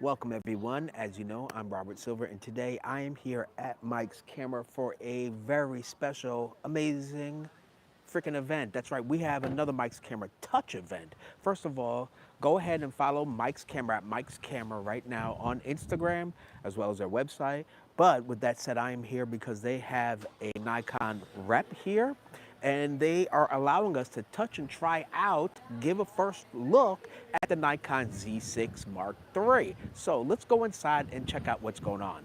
Welcome everyone. As you know, I'm Robert Silver, and today I am here at Mike's Camera for a very special, amazing freaking event. That's right, we have another Mike's Camera Touch event. First of all, go ahead and follow Mike's Camera at Mike's Camera right now on Instagram, as well as their website. But with that said, I am here because they have a Nikon rep here, and they are allowing us to touch and try out, give a first look at the Nikon Z6 Mark III. So let's go inside and check out what's going on.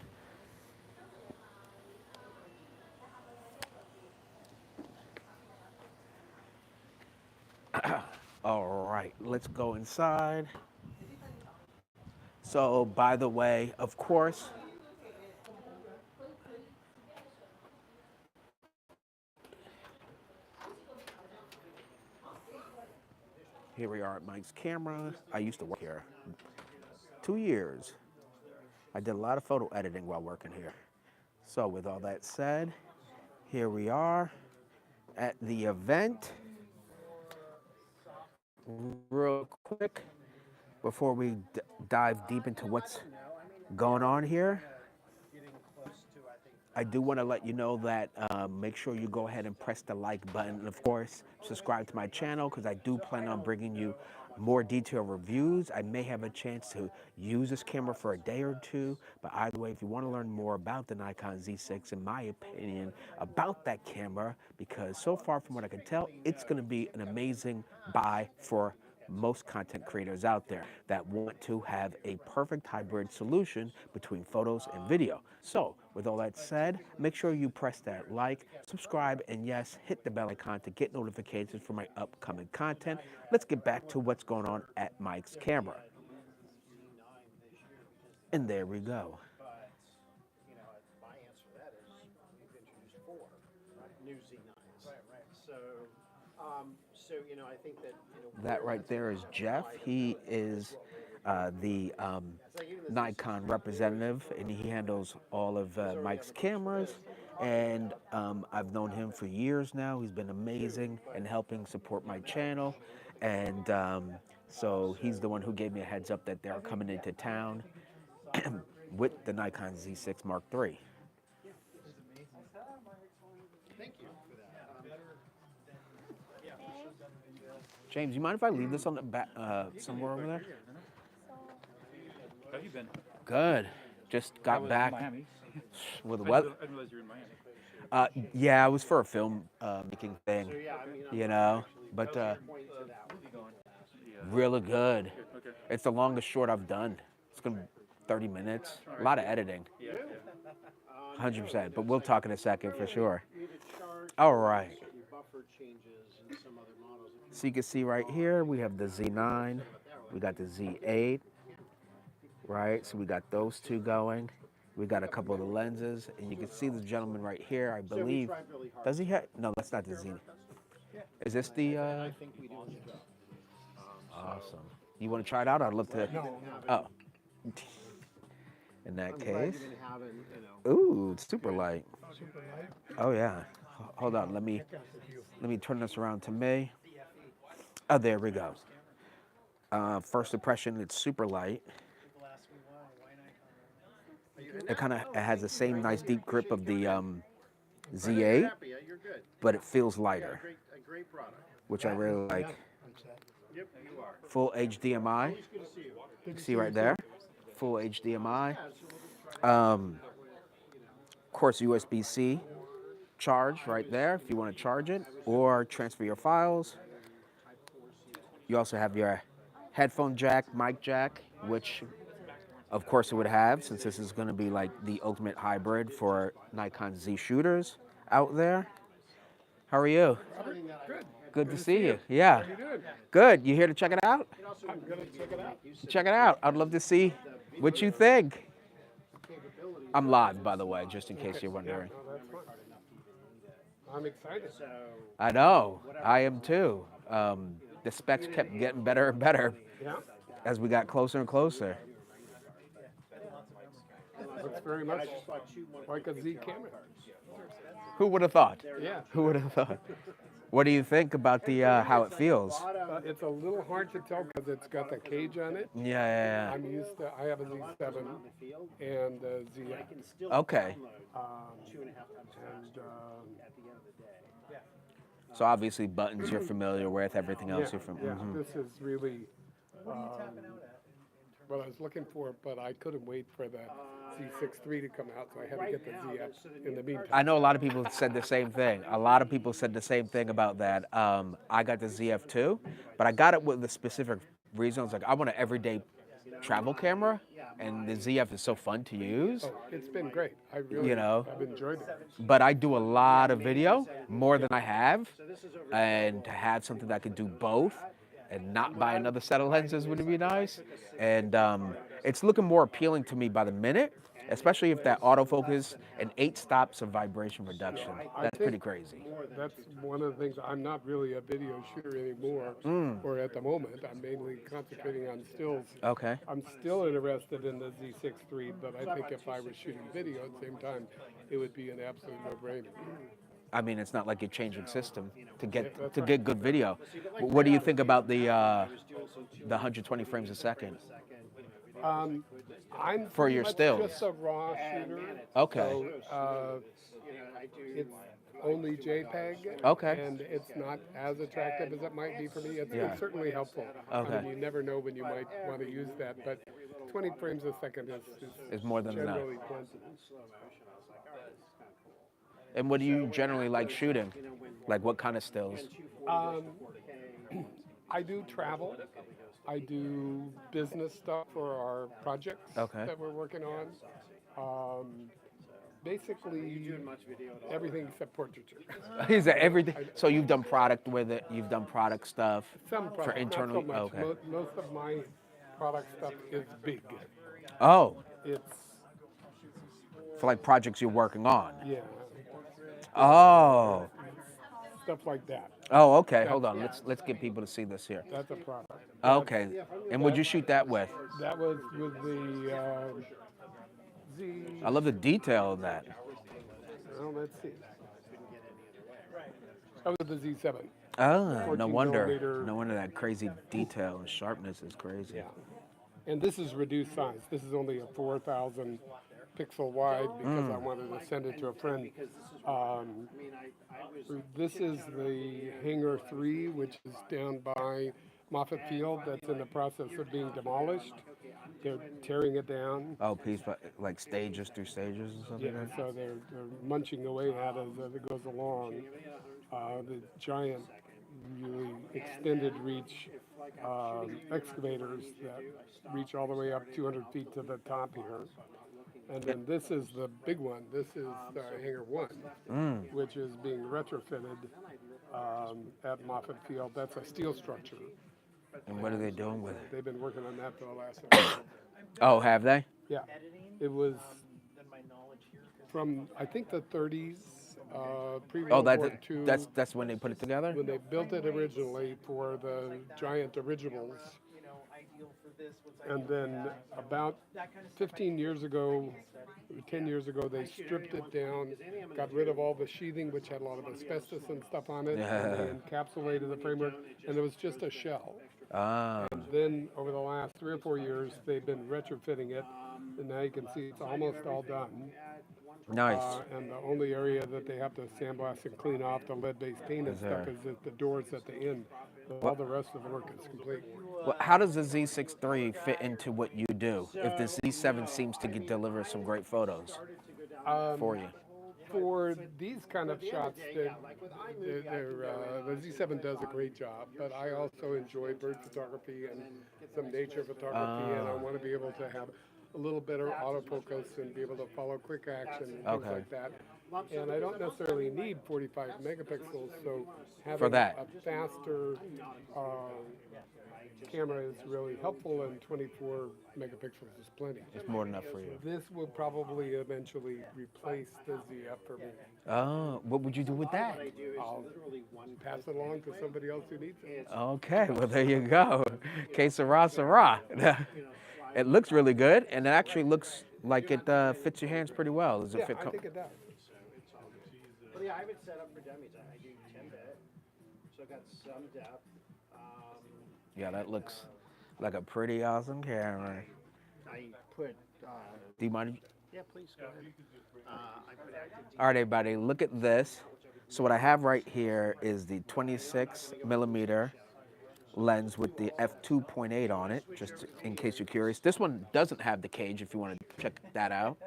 All right, let's go inside. So, by the way, of course, here we are at Mike's Camera. I used to work here 2 years. I did a lot of photo editing while working here. So, with all that said, here we are at the event. Real quick, before we dive deep into what's going on here, I do want to let you know that make sure you go ahead and press the like button. And of course, subscribe to my channel because I do plan on bringing you more detailed reviews. I may have a chance to use this camera for a day or two, but either way, if you want to learn more about the Nikon Z6, in my opinion, about that camera, because so far from what I can tell, it's going to be an amazing buy for most content creators out there that want to have a perfect hybrid solution between photos and video. So, with all that said, make sure you press that like, subscribe, and yes, hit the bell icon to get notifications for my upcoming content. Let's get back to what's going on at Mike's Camera. And there we go. My answer to that is you've introduced four new Z9s. Right. So I think that That right there is Jeff. He is the Nikon representative, and he handles all of Mike's cameras. And I've known him for years now. He's been amazing in helping support my channel. And so he's the one who gave me a heads up that they're coming into town with the Nikon Z6 Mark III. thank you for that. James, you mind if I leave this on the back somewhere over there? How have you been? Good. Just got back Miami. with the I weather. didn't realize you were in Miami. Yeah, it was for a film making thing, you know, but really good. Okay. It's the longest short I've done. It's gonna be 30 minutes. A lot of editing, 100%. But we'll talk in a second for sure. All right. Buffer changes and some other models. So you can see right here, we have the Z9, we got the Z8, right? So we got those two going. We got a couple of the lenses, and you can see the gentleman right here, I believe. Does he have? No, that's not the Z. Is this the? I think we do. Awesome. You want to try it out? I'd love to. Oh. In that case. Ooh, it's super light. Oh yeah. Hold on. Let me turn this around to me. Oh, there we go. First impression, it's super light. It kind of has the same nice deep grip of the Z8, but it feels lighter, which I really like. Full HDMI. You can see right there. Full HDMI. Of course, USB-C charge right there if you want to charge it or transfer your files. You also have your headphone jack, mic jack, which of course it would have, since this is going to be like the ultimate hybrid for Nikon Z shooters out there. How are you? Good. Good to see you. Yeah. Good. You here to check it out? I'm gonna check it out. Check it out. I'd love to see what you think. I'm live, by the way, just in case you're wondering. Oh, that's fun. I'm excited. I know. I am too. The specs kept getting better and better Yeah. as we got closer and closer. Looks very much like a Z camera. Who would have thought? Yeah. Who would have thought? What do you think about the how it feels? It's a little hard to tell because it's got the cage on it. Yeah. I'm used to, I have a Z7 and a ZF. Okay. And So obviously buttons you're familiar with, everything else you're familiar. yeah, this is really what I was looking for, but I couldn't wait for the Z6III to come out, so I had to get the ZF in the meantime. I know a lot of people said the same thing. A lot of people said the same thing about that. I got the ZF too, but I got it with the specific reason. I was like, I want an everyday travel camera, and the ZF is so fun to use. Oh, it's been great. I really, You know. I've enjoyed it. But I do a lot of video, more than I have, and to have something that could do both and not buy another set of lenses would be nice. And it's looking more appealing to me by the minute, especially if that autofocus and 8 stops of vibration reduction. That's pretty crazy. That's one of the things. I'm not really a video shooter anymore, or at the moment. I'm mainly concentrating on stills. Okay. I'm still interested in the Z6III, but I think if I was shooting video at the same time, it would be an absolute no-brainer. I mean, it's not like you're changing system to get good video. What do you think about the 120 frames a second? I'm For pretty your much stills. just a raw shooter. Okay. So, it's only JPEG. Okay. And it's not as attractive as it might be for me. It's, Yeah. it's certainly helpful. Okay. I mean, you never know when you might want to use that, but 20 frames a second is It's more than enough. generally plenty. And what do you generally like shooting? Like what kind of stills? I do travel. I do business stuff for our projects that we're working on. Basically, everything except portraiture. Is that everything? So you've done product with it. You've done product stuff Some for product, internal. not so much. Okay. Most of my product stuff is big. Oh, It's, for like projects you're working on. yeah, Oh. stuff like that. Oh, okay. Hold on. Let's get people to see this here. That's a product. Okay. And would you shoot that with? That was with the Z. I love the detail of that. Well, let's see. That was the Z7. Ah, 14 no wonder. millimeter. No wonder that crazy detail and sharpness is crazy. Yeah. And this is reduced size. This is only a 4,000 pixel wide because I wanted to send it to a friend. This is the Hangar 3, which is down by Moffett Field. That's in the process of being demolished. They're tearing it down. Oh, piece by like stages through stages or something. Yeah, like that? so they're munching away at it as it goes along. The giant, really extended reach excavators that reach all the way up 200 feet to the top here. And then this is the big one. This is Hangar 1, which is being retrofitted at Moffett Field. That's a steel structure. And what are they doing with it? They've been working on that for the last 7 years. Oh, have they? Yeah, it was from, I think, the 30s, pre-World Oh, War II. that's when they put it together. When they built it originally for the giant dirigibles. And then about 15 years ago, 10 years ago, they stripped it down, got rid of all the sheathing, which had a lot of asbestos and stuff on it, and they encapsulated the framework, and it was just a shell. Ah. And then over the last 3 or 4 years, they've been retrofitting it, and now you can see it's almost all done. Nice. And the only area that they have to sandblast and clean off the lead-based paint and stuff is at the doors at the end. All the rest of the work is complete. Well, how does the Z6III fit into what you do? If the Z7 seems to deliver some great photos for you. For these kind of shots, the Z7 does a great job, but I also enjoy bird photography and some nature photography, and I want to be able to have a little better autofocus and be able to follow quick action and things like that. And I don't necessarily need 45 megapixels, so having a faster camera is really helpful, and 24 megapixels is plenty. It's more than enough for you. This will probably eventually replace the ZF for me. Oh, what would you do with that? I'll pass it along to somebody else who needs it. Okay, well there you go. Que sera, sera. It looks really good, and it actually looks like it fits your hands pretty well. Does it Yeah, fit? I think it does. But yeah, I have it set up for dummies. I do 10-bit, so I've got some depth. Yeah, that looks like a pretty awesome camera. I put, Do you mind? yeah, please go ahead. I put active All right, everybody, look at this. So what I have right here is the 26 millimeter lens with the f2.8 on it, just in case you're curious. This one doesn't have the cage if you want to check that out.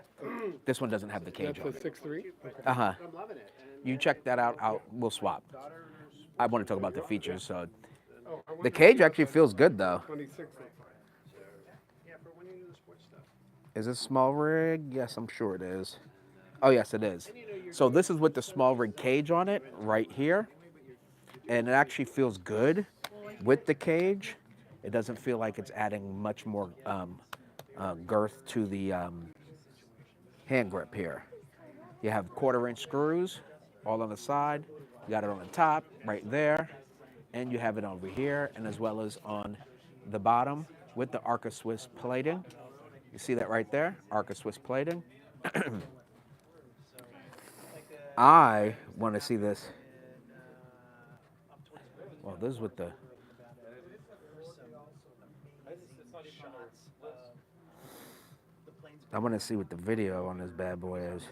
This one doesn't have the cage That's on a it. 6.3? Okay. Uh-huh. I'm loving it. You check that out, we'll swap. I want to talk about the features. So Oh, I wonder the if cage that's actually a feels good though. 26 looks like. Yeah, for when you do the sports stuff. Is it small rig? Yes, I'm sure it is. Oh yes, it is. So this is with the small rig cage on it right here. And it actually feels good with the cage. It doesn't feel like it's adding much more girth to the hand grip here. You have 1/4 inch screws all on the side. You got it on the top right there. And you have it over here and as well as on the bottom with the Arca Swiss plating. You see that right there? Arca Swiss plating. I want to see this. Well, this is with the. I want to see what the video on this bad boy is.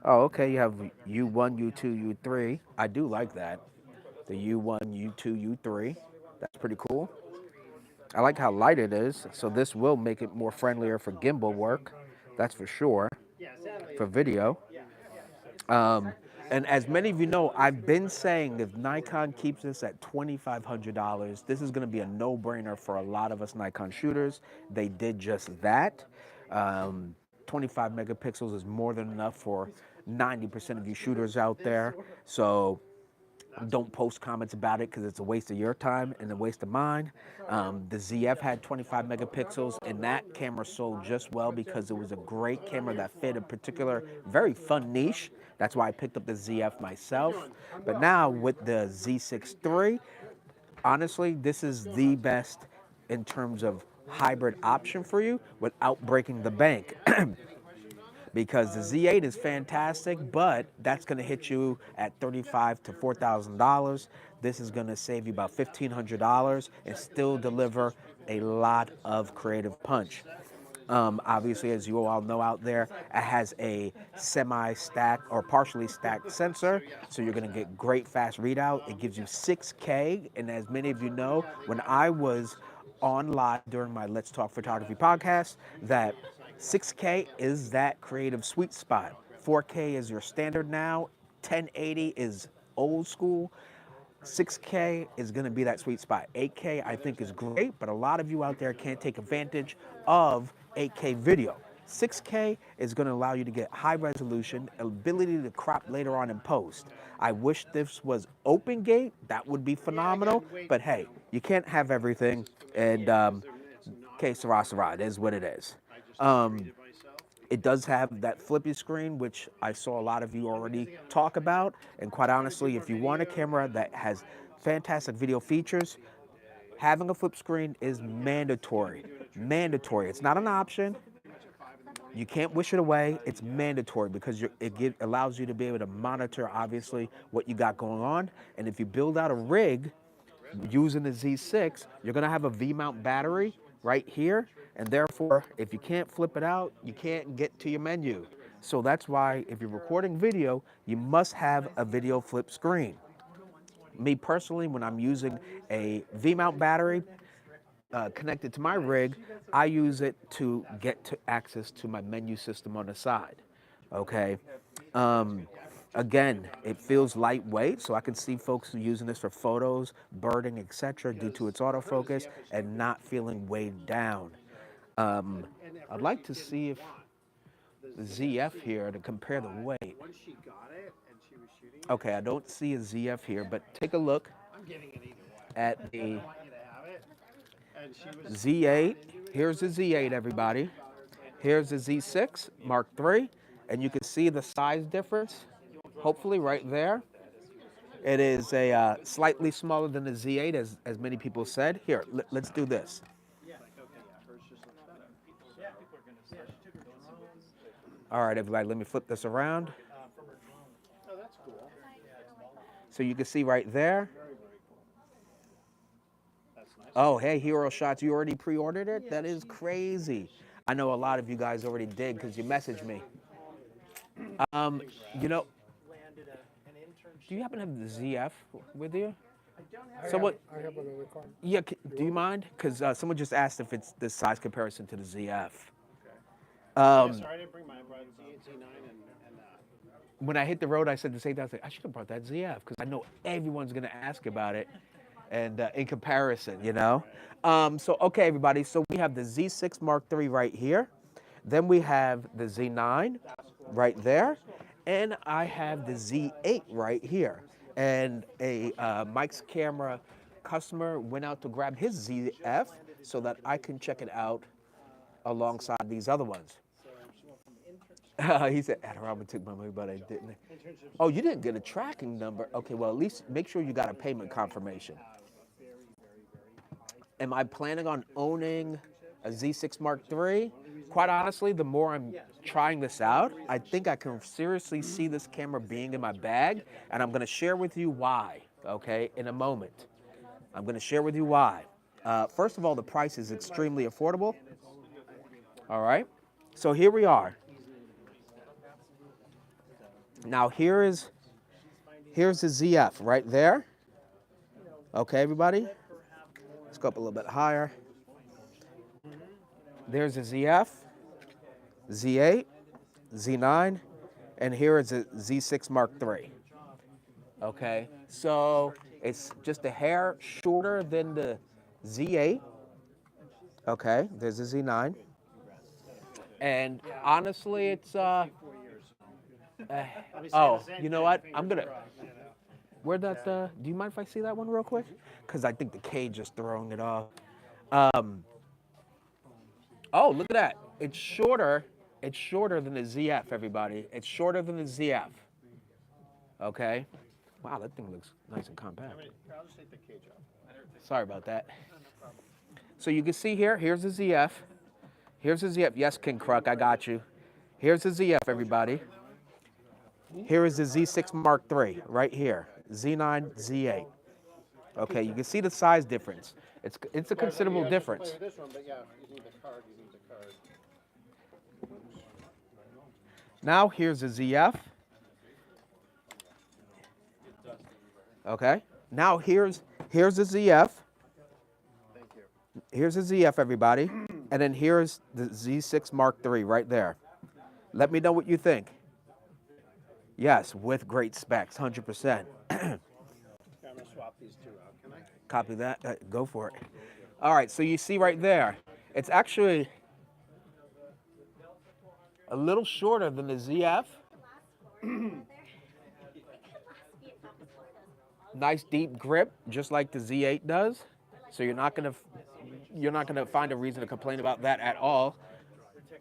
Oh, okay. You have U1, U2, U3. I do like that. The U1, U2, U3. That's pretty cool. I like how light it is. So this will make it more friendlier for gimbal work. That's for sure. For video. And as many of you know, I've been saying if Nikon keeps this at $2,500, this is going to be a no-brainer for a lot of us Nikon shooters. They did just that. 25 megapixels is more than enough for 90% of you shooters out there. So don't post comments about it because it's a waste of your time and a waste of mine. The ZF had 25 megapixels and that camera sold just well because it was a great camera that fit a particular very fun niche. That's why I picked up the ZF myself. But now with the Z6III, honestly, this is the best in terms of hybrid option for you without breaking the bank. Because the Z8 is fantastic, but that's going to hit you at $35,000 to $4,000. This is going to save you about $1,500 and still deliver a lot of creative punch. Obviously, as you all know out there, it has a semi-stacked or partially stacked sensor, so you're going to get great fast readout. It gives you 6K, and as many of you know, when I was on live during my Let's Talk Photography podcast, that 6K is that creative sweet spot. 4K is your standard now. 1080 is old school. 6K is going to be that sweet spot. 8K I think is great, but a lot of you out there can't take advantage of 8K video. 6K is going to allow you to get high resolution, ability to crop later on in post. I wish this was open gate. That would be phenomenal. But hey, you can't have everything. And okay, Sarah, it is what it is. It does have that flippy screen, which I saw a lot of you already talk about. And quite honestly, if you want a camera that has fantastic video features, having a flip screen is mandatory. Mandatory. It's not an option. You can't wish it away. It's mandatory because it allows you to be able to monitor, obviously, what you got going on. And if you build out a rig using the Z6, you're going to have a V-mount battery right here. And therefore, if you can't flip it out, you can't get to your menu. So that's why if you're recording video, you must have a video flip screen. Me personally, when I'm using a V-mount battery connected to my rig, I use it to get to access to my menu system on the side. Okay. Again, it feels lightweight, so I can see folks using this for photos, birding, etc., due to its autofocus and not feeling weighed down. I'd like to see if the ZF here to compare the weight. Once she got it and she was shooting it, Okay, I don't see a ZF here, but take a look I'm getting it either way. at the I want you to have it. And she was Z8. Here's the Z8, everybody. Here's the Z6 Mark III, and you can see the size difference, hopefully right there. It is a slightly smaller than the Z8, as many people said. Here, let's do this. All right, everybody, let me flip this around. Oh, that's cool. So you can see right there. Very, very cool. That's nice. Oh, hey, Hero Shots, you already pre-ordered it? That is crazy. I know a lot of you guys already did because you messaged me. Um, you know, Landed an internship. do you happen to have the ZF with you? I don't have So what? I have another card. Yeah, do you mind? Because someone just asked if it's the size comparison to the ZF. Yeah, Um, sorry, I didn't bring mine. I brought Z8, Z9, and when I hit the road, I said the same thing. I was like, I should have brought that ZF because I know everyone's gonna ask about it, and in comparison, you know. So okay, everybody. So we have the Z6 Mark III right here. Then we have the Z9 right there, and I have the Z8 right here. And a Mike's Camera customer went out to grab his ZF so that I can check it out alongside these other ones. He said, Adorama took my money, but I didn't. Oh, you didn't get a tracking number? Okay, well, at least make sure you got a payment confirmation. Am I planning on owning a Z6 Mark III? Quite honestly, the more I'm trying this out, I think I can seriously see this camera being in my bag, and I'm gonna share with you why, okay, in a moment. I'm gonna share with you why. First of all, the price is extremely affordable. All right, so here we are. Now here's the ZF right there. Okay, everybody. Let's go up a little bit higher. There's a ZF, Z8, Z9, and here is a Z6 Mark III. Okay, so it's just a hair shorter than the Z8. Okay, there's a Z9. And honestly, it's oh, you know what? I'm gonna. Where that? Do you mind if I see that one real quick? Because I think the cage is throwing it off. Oh, look at that! It's shorter. It's shorter than the ZF. Everybody, it's shorter than the ZF. Okay. Wow, that thing looks nice and compact. I'll just take the cage off. Sorry about that. So you can see here. Here's the ZF. Here's the ZF. Yes, King Kruk, I got you. Here's the ZF, everybody. Here is the Z6 Mark III, right here. Z9, Z8. Okay, you can see the size difference. It's a considerable difference. Play with this one, but yeah, you need the card. You need the card. Now here's the ZF. Okay. Now here's the ZF. Thank you. Here's the ZF, everybody. And then here's the Z6 Mark III right there. Let me know what you think. Yes, with great specs, 100%. I'm going to swap these two out. Can I? Copy that. Go for it. All right, so you see right there, it's actually a little shorter than the ZF. Nice deep grip, just like the Z8 does. So you're not gonna find a reason to complain about that at all.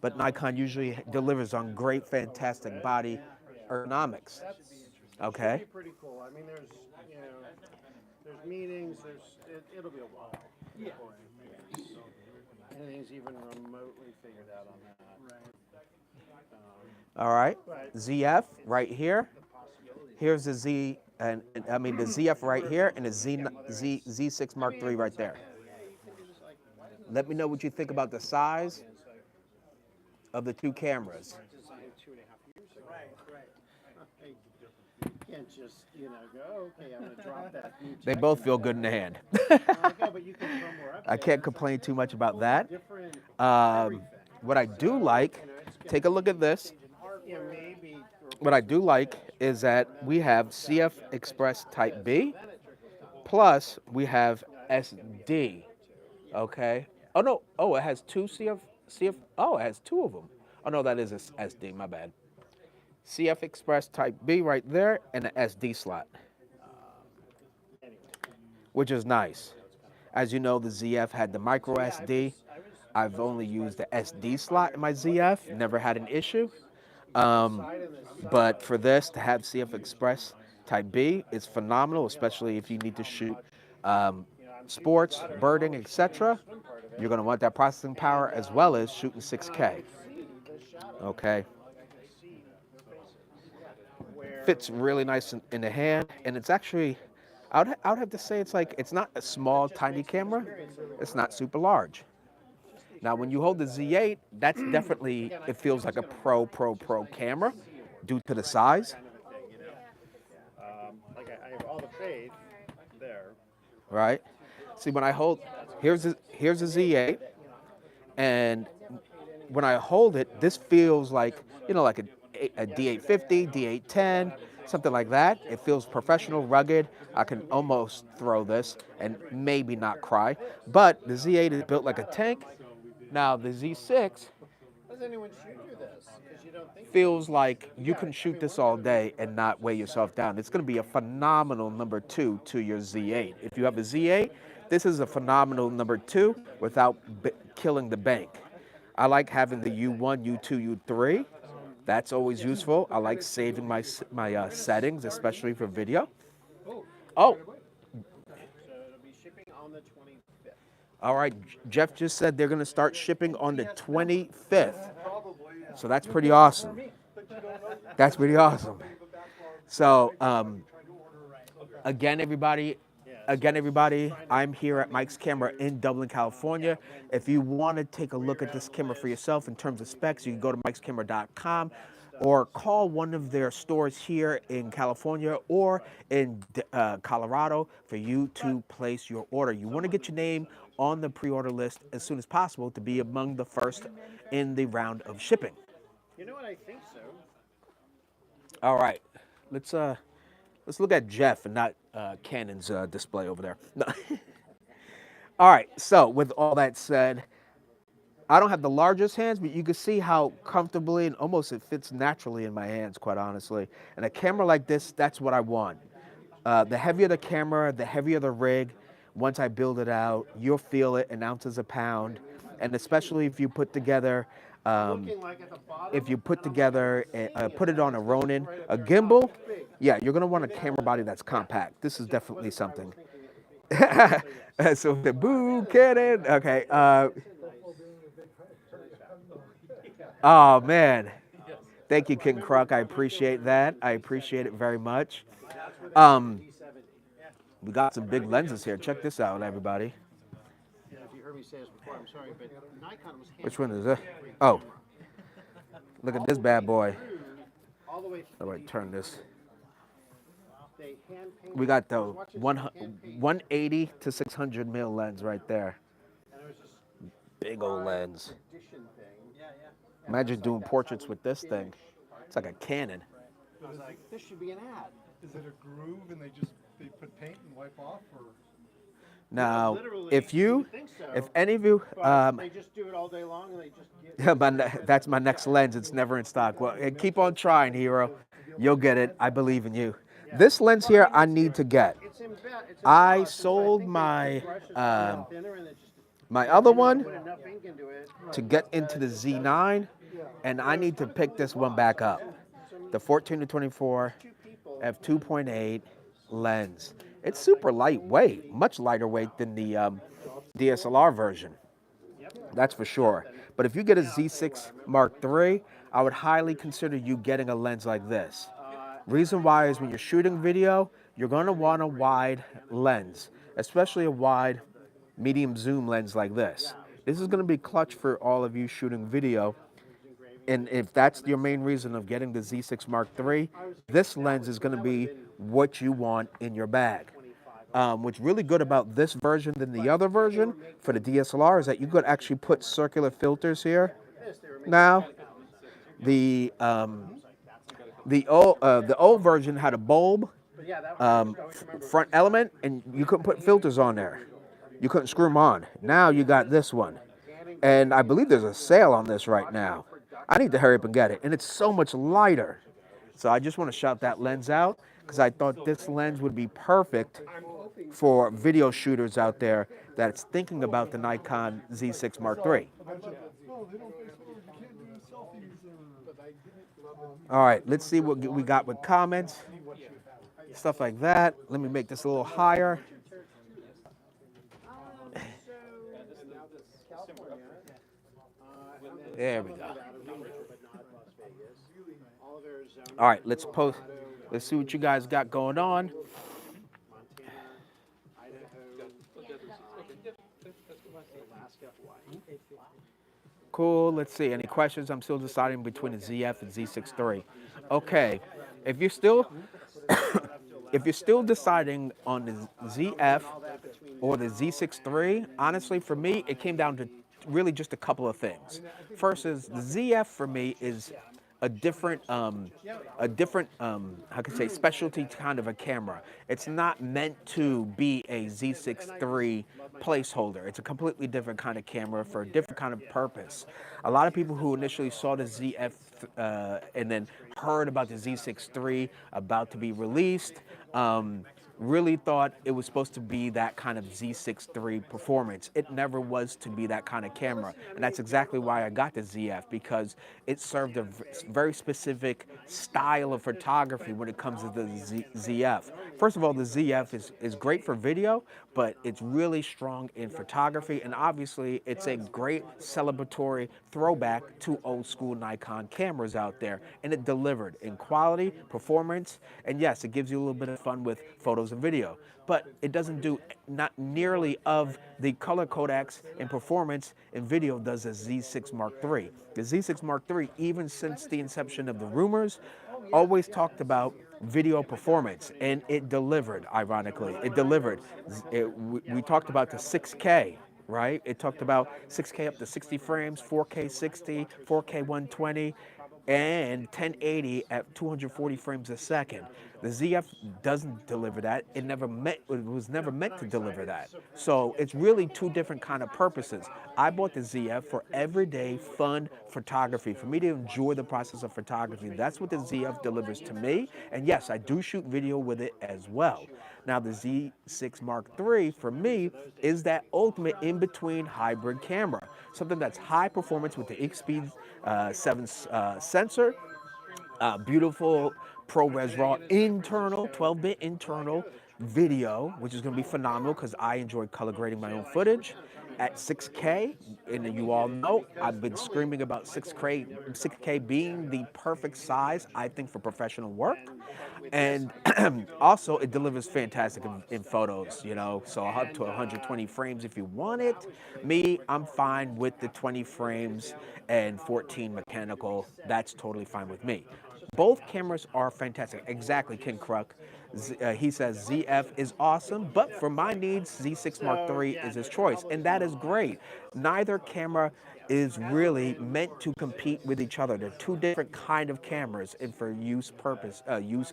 But Nikon usually delivers on great, fantastic body ergonomics. Okay. It'll be pretty cool. I mean, there's meetings. It'll be a while. Yeah. Anything's even remotely figured out on that. Right. All right. ZF right here. Here's the Z, and I mean the ZF right here, and the Z6 Mark III right there. Let me know what you think about the size of the two cameras. Designed 2.5 years ago. Right. You can't just, go, okay, I'm going to drop that. They both feel good in the hand. But you can come more up. I can't complain too much about that. Different. What I do like, take a look at this. Yeah, maybe. What I do like is that we have CF Express Type B, plus we have SD. Okay. Oh no. Oh, it has two CF. Oh, it has two of them. Oh no, that is a SD. My bad. CF Express Type B right there, and an SD slot, which is nice. As you know, the ZF had the micro SD. I've only used the SD slot in my ZF. Never had an issue. But for this, to have CF Express Type B is phenomenal, especially if you need to shoot sports, birding, etc. You're going to want that processing power as well as shooting 6K. Okay. fits really nice in the hand, and it's actually, I would have to say it's like, it's not a small, tiny camera. It's not super large. Now, when you hold the Z8, that's definitely, it feels like a pro camera due to the size, kind of a thing, you know. Like I have all the faith there. right? See, when I hold, here's a Z8, and when I hold it, this feels like, you know, like a D850, D810, something like that. It feels professional, rugged. I can almost throw this and maybe not cry. But the Z8 is built like a tank. Now the Z6 How does anyone shoot you this? Because you don't think feels like you can shoot this all day and not weigh yourself down. It's going to be a phenomenal number 2 to your Z8. If you have a Z8, this is a phenomenal number 2 without killing the bank. I like having the U1, U2, U3. That's always useful. I like saving my settings, especially for video. Oh, so. It'll be shipping on the 25th. all right. Jeff just said they're going to start shipping on the 25th. So that's pretty awesome. That's pretty awesome. So again, everybody, I'm here at Mike's Camera in Dublin, California. If you want to take a look at this camera for yourself in terms of specs, you can go to mikescamera.com or call one of their stores here in California or in Colorado for you to place your order. You want to get your name on the pre-order list as soon as possible to be among the first in the round of shipping. You know what? I think so. All right, let's look at Jeff and not Canon's display over there. No. All right, so with all that said, I don't have the largest hands, but you can see how comfortably and almost it fits naturally in my hands, quite honestly. And a camera like this, that's what I want. The heavier the camera, the heavier the rig. Once I build it out, you'll feel it in ounces a pound. And especially if you put together, put it on a Ronin, a gimbal, yeah, you're gonna want a camera body that's compact. This is definitely something. So the boo Canon, okay. Oh man, thank you, King Kruk. I appreciate that. I appreciate it very much. We got some big lenses here. Check this out, everybody. Yeah, if you heard me say this before, I'm sorry, but Nikon was Which one is it? Oh, look at this bad boy. all the way All right, turn this. they hand painted. We got the 180 to 600 mil lens right there. And it was just Big old lens. edition thing. Imagine doing portraits with this thing. It's like a Canon. I was like, this should be an ad. Is it a groove and they put paint and wipe off, or? Now, Literally, if you would think so, if any of you, but they just do it all day long and they just get. that's my next lens. It's never in stock. Well, keep on trying, hero. You'll get it. I believe in you. This lens here, I need to get. It's in it's in I balance, 'cause sold think my the brushes are thinner and it's just my other one put enough ink into it. to get into the Z9, and I need to pick this one back up. The 14 to 24 f2.8 lens. It's super lightweight, much lighter weight than the DSLR version. That's for sure. But if you get a Z6 Mark III, I would highly consider you getting a lens like this. Reason why is when you're shooting video, you're going to want a wide lens, especially a wide medium zoom lens like this. This is going to be clutch for all of you shooting video. And if that's your main reason of getting the Z6 Mark III, this lens is going to be what you want in your bag. What's really good about this version than the other version for the DSLR is that you could actually put circular filters here. Now, the old version had a bulb front element, and you couldn't put filters on there. You couldn't screw them on. Now you got this one, and I believe there's a sale on this right now. I need to hurry up and get it, and it's so much lighter. So I just want to shout that lens out because I thought this lens would be perfect for video shooters out there that's thinking about the Nikon Z6 Mark III. All right, let's see what we got with comments, stuff like that. Let me make this a little higher. There we go. All right, let's post. Let's see what you guys got going on. Montana, Idaho, Alaska, Hawaii. Cool. Let's see. Any questions? I'm still deciding between the ZF and Z6III. Okay. If you're still if you're still deciding on the ZF or the Z6III, honestly, for me, it came down to really just a couple of things. First is the ZF for me is a different, how can I say, specialty kind of a camera. It's not meant to be a Z6III placeholder. It's a completely different kind of camera for a different kind of purpose. A lot of people who initially saw the ZF and then heard about the Z6III about to be released, really thought it was supposed to be that kind of Z6III performance. It never was to be that kind of camera. And that's exactly why I got the ZF, because it served a very specific style of photography when it comes to the ZF. First of all, the ZF is great for video, but it's really strong in photography. And obviously, it's a great celebratory throwback to old school Nikon cameras out there. And it delivered in quality, performance, and yes, it gives you a little bit of fun with photos and video. But it doesn't do not nearly of the color codecs and performance in video does a Z6 Mark III. The Z6 Mark III, even since the inception of the rumors, always talked about video performance, and it delivered, ironically. It delivered. We talked about the 6K, right? It talked about 6K up to 60 frames, 4K 60, 4K 120, and 1080 at 240 frames a second. The ZF doesn't deliver that. It was never meant to deliver that. So it's really two different kind of purposes. I bought the ZF for everyday fun photography, for me to enjoy the process of photography. That's what the ZF delivers to me. And yes, I do shoot video with it as well. Now the Z6 Mark III for me is that ultimate in-between hybrid camera. Something that's high performance with the XP 7 sensor, beautiful ProRes RAW internal, 12-bit internal video, which is going to be phenomenal because I enjoy color grading my own footage at 6K. And you all know I've been screaming about 6K being the perfect size, I think, for professional work. And also, it delivers fantastic in photos, you know, so up to 120 frames if you want it. Me, I'm fine with the 20 frames and 14 mechanical. That's totally fine with me. Both cameras are fantastic. Exactly, Ken Kruk. He says ZF is awesome, but for my needs, Z6 Mark III is his choice, and that is great. Neither camera is really meant to compete with each other. They're two different kind of cameras and for use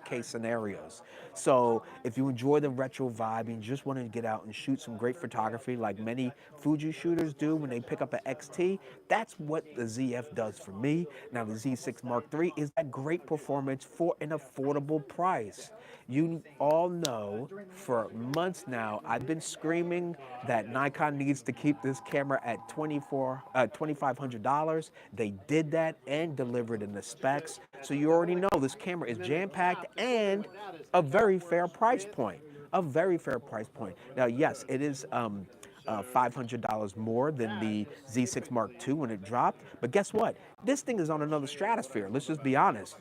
case scenarios. So if you enjoy the retro vibe and you just want to get out and shoot some great photography like many Fuji shooters do when they pick up an XT, that's what the ZF does for me. Now the Z6 Mark III is that great performance for an affordable price. You all know for months now, I've been screaming that Nikon needs to keep this camera at $2,500. They did that and delivered in the specs. So you already know this camera is jam-packed and a very fair price point. A very fair price point. Now, yes, it is $500 more than the Z6 Mark II when it dropped. But guess what? This thing is on another stratosphere. Let's just be honest.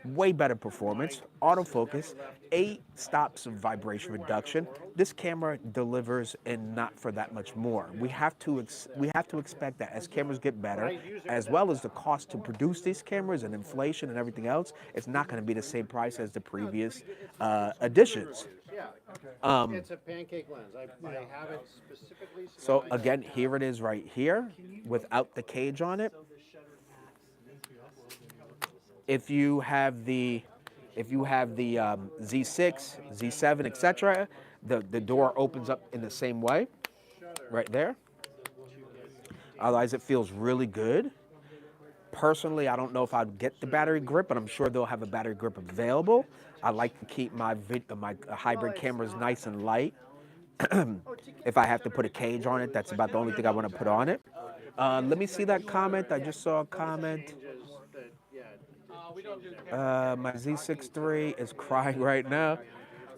Way better performance, autofocus, 8 stops of vibration reduction. This camera delivers and not for that much more. We have to expect that as cameras get better, as well as the cost to produce these cameras and inflation and everything else, it's not going to be the same price as the previous editions. Yeah, it's a pancake lens. I have it specifically. So again, here it is right here without the cage on it. If you have the Z6, Z7, etc., the door opens up in the same way, right there. Otherwise, it feels really good. Personally, I don't know if I'd get the battery grip, but I'm sure they'll have a battery grip available. I like to keep my hybrid cameras nice and light. If I have to put a cage on it, that's about the only thing I want to put on it. Let me see that comment. I just saw a comment. My Z6III is crying right now,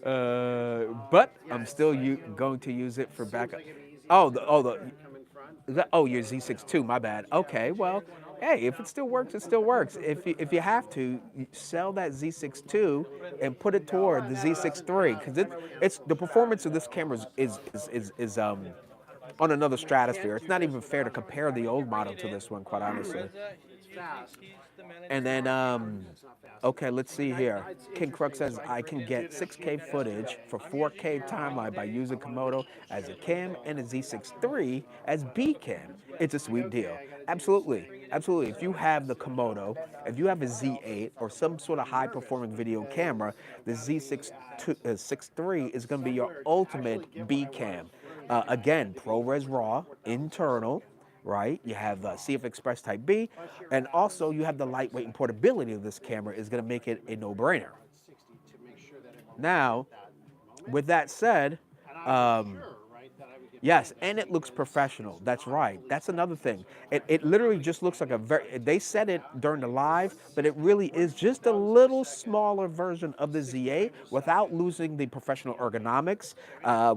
but I'm still going to use it for backup. Oh, your Z6 II, my bad. Okay, well, Hey, if it still works, it still works. If you have to, sell that Z6 II and put it toward the Z6 III, because it's the performance of this camera is on another stratosphere. It's not even fair to compare the old model to this one, quite honestly. And then, okay, let's see here. King Crux says, I can get 6K footage for 4K timeline by using Komodo as a cam and a Z6 III as B cam. It's a sweet deal. Absolutely, absolutely. If you have the Komodo, if you have a Z8 or some sort of high performing video camera, the Z6 III is going to be your ultimate B cam. Again, ProRes RAW, internal, right? You have CF Express Type B, and also you have the lightweight and portability of this camera is going to make it a no-brainer. Now, with that said, yes, and it looks professional. That's right. That's another thing. It literally just looks like a very, they said it during the live, but it really is just a little smaller version of the Z8 without losing the professional ergonomics.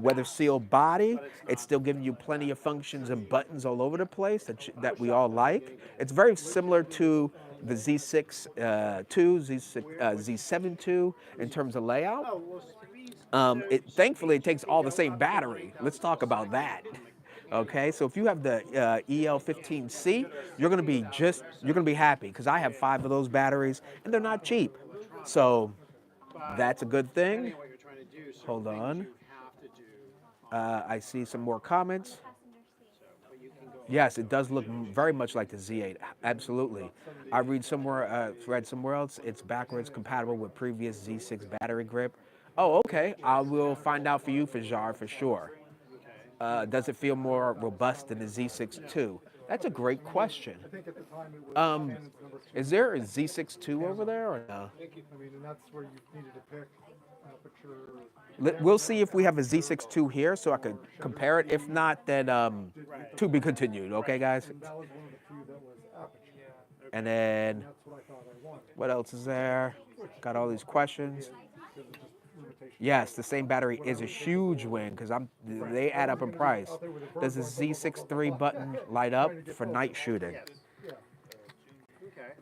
Weather sealed body, it's still giving you plenty of functions and buttons all over the place that we all like. It's very similar to the Z6 II, Z7 II in terms of layout. Thankfully, it takes all the same battery. Let's talk about that. Okay, so if you have the EL15C, you're gonna be happy because I have 5 of those batteries and they're not cheap. So that's a good thing. Hold on. I see some more comments. Yes, it does look very much like the Z8. Absolutely. I read read somewhere else. It's backwards compatible with previous Z6 battery grip. Oh, okay. I will find out for you, Fajar, for sure. Does it feel more robust than the Z6 II? That's a great question. I think at the time it was Canon's number 2. Is there a Z6 II over there or no? I mean, and that's where you needed to pick aperture. We'll see if we have a Z6 II here so I could compare it. If not, then to be continued. Okay, guys? And that was one of the few that was aperture. And then That's what I thought I wanted. what else is there? Got all these questions. Because of just limitations. Yes, the same battery is a huge win because they add up in price. Does the Z6 III button light up for night shooting? Yeah. Okay.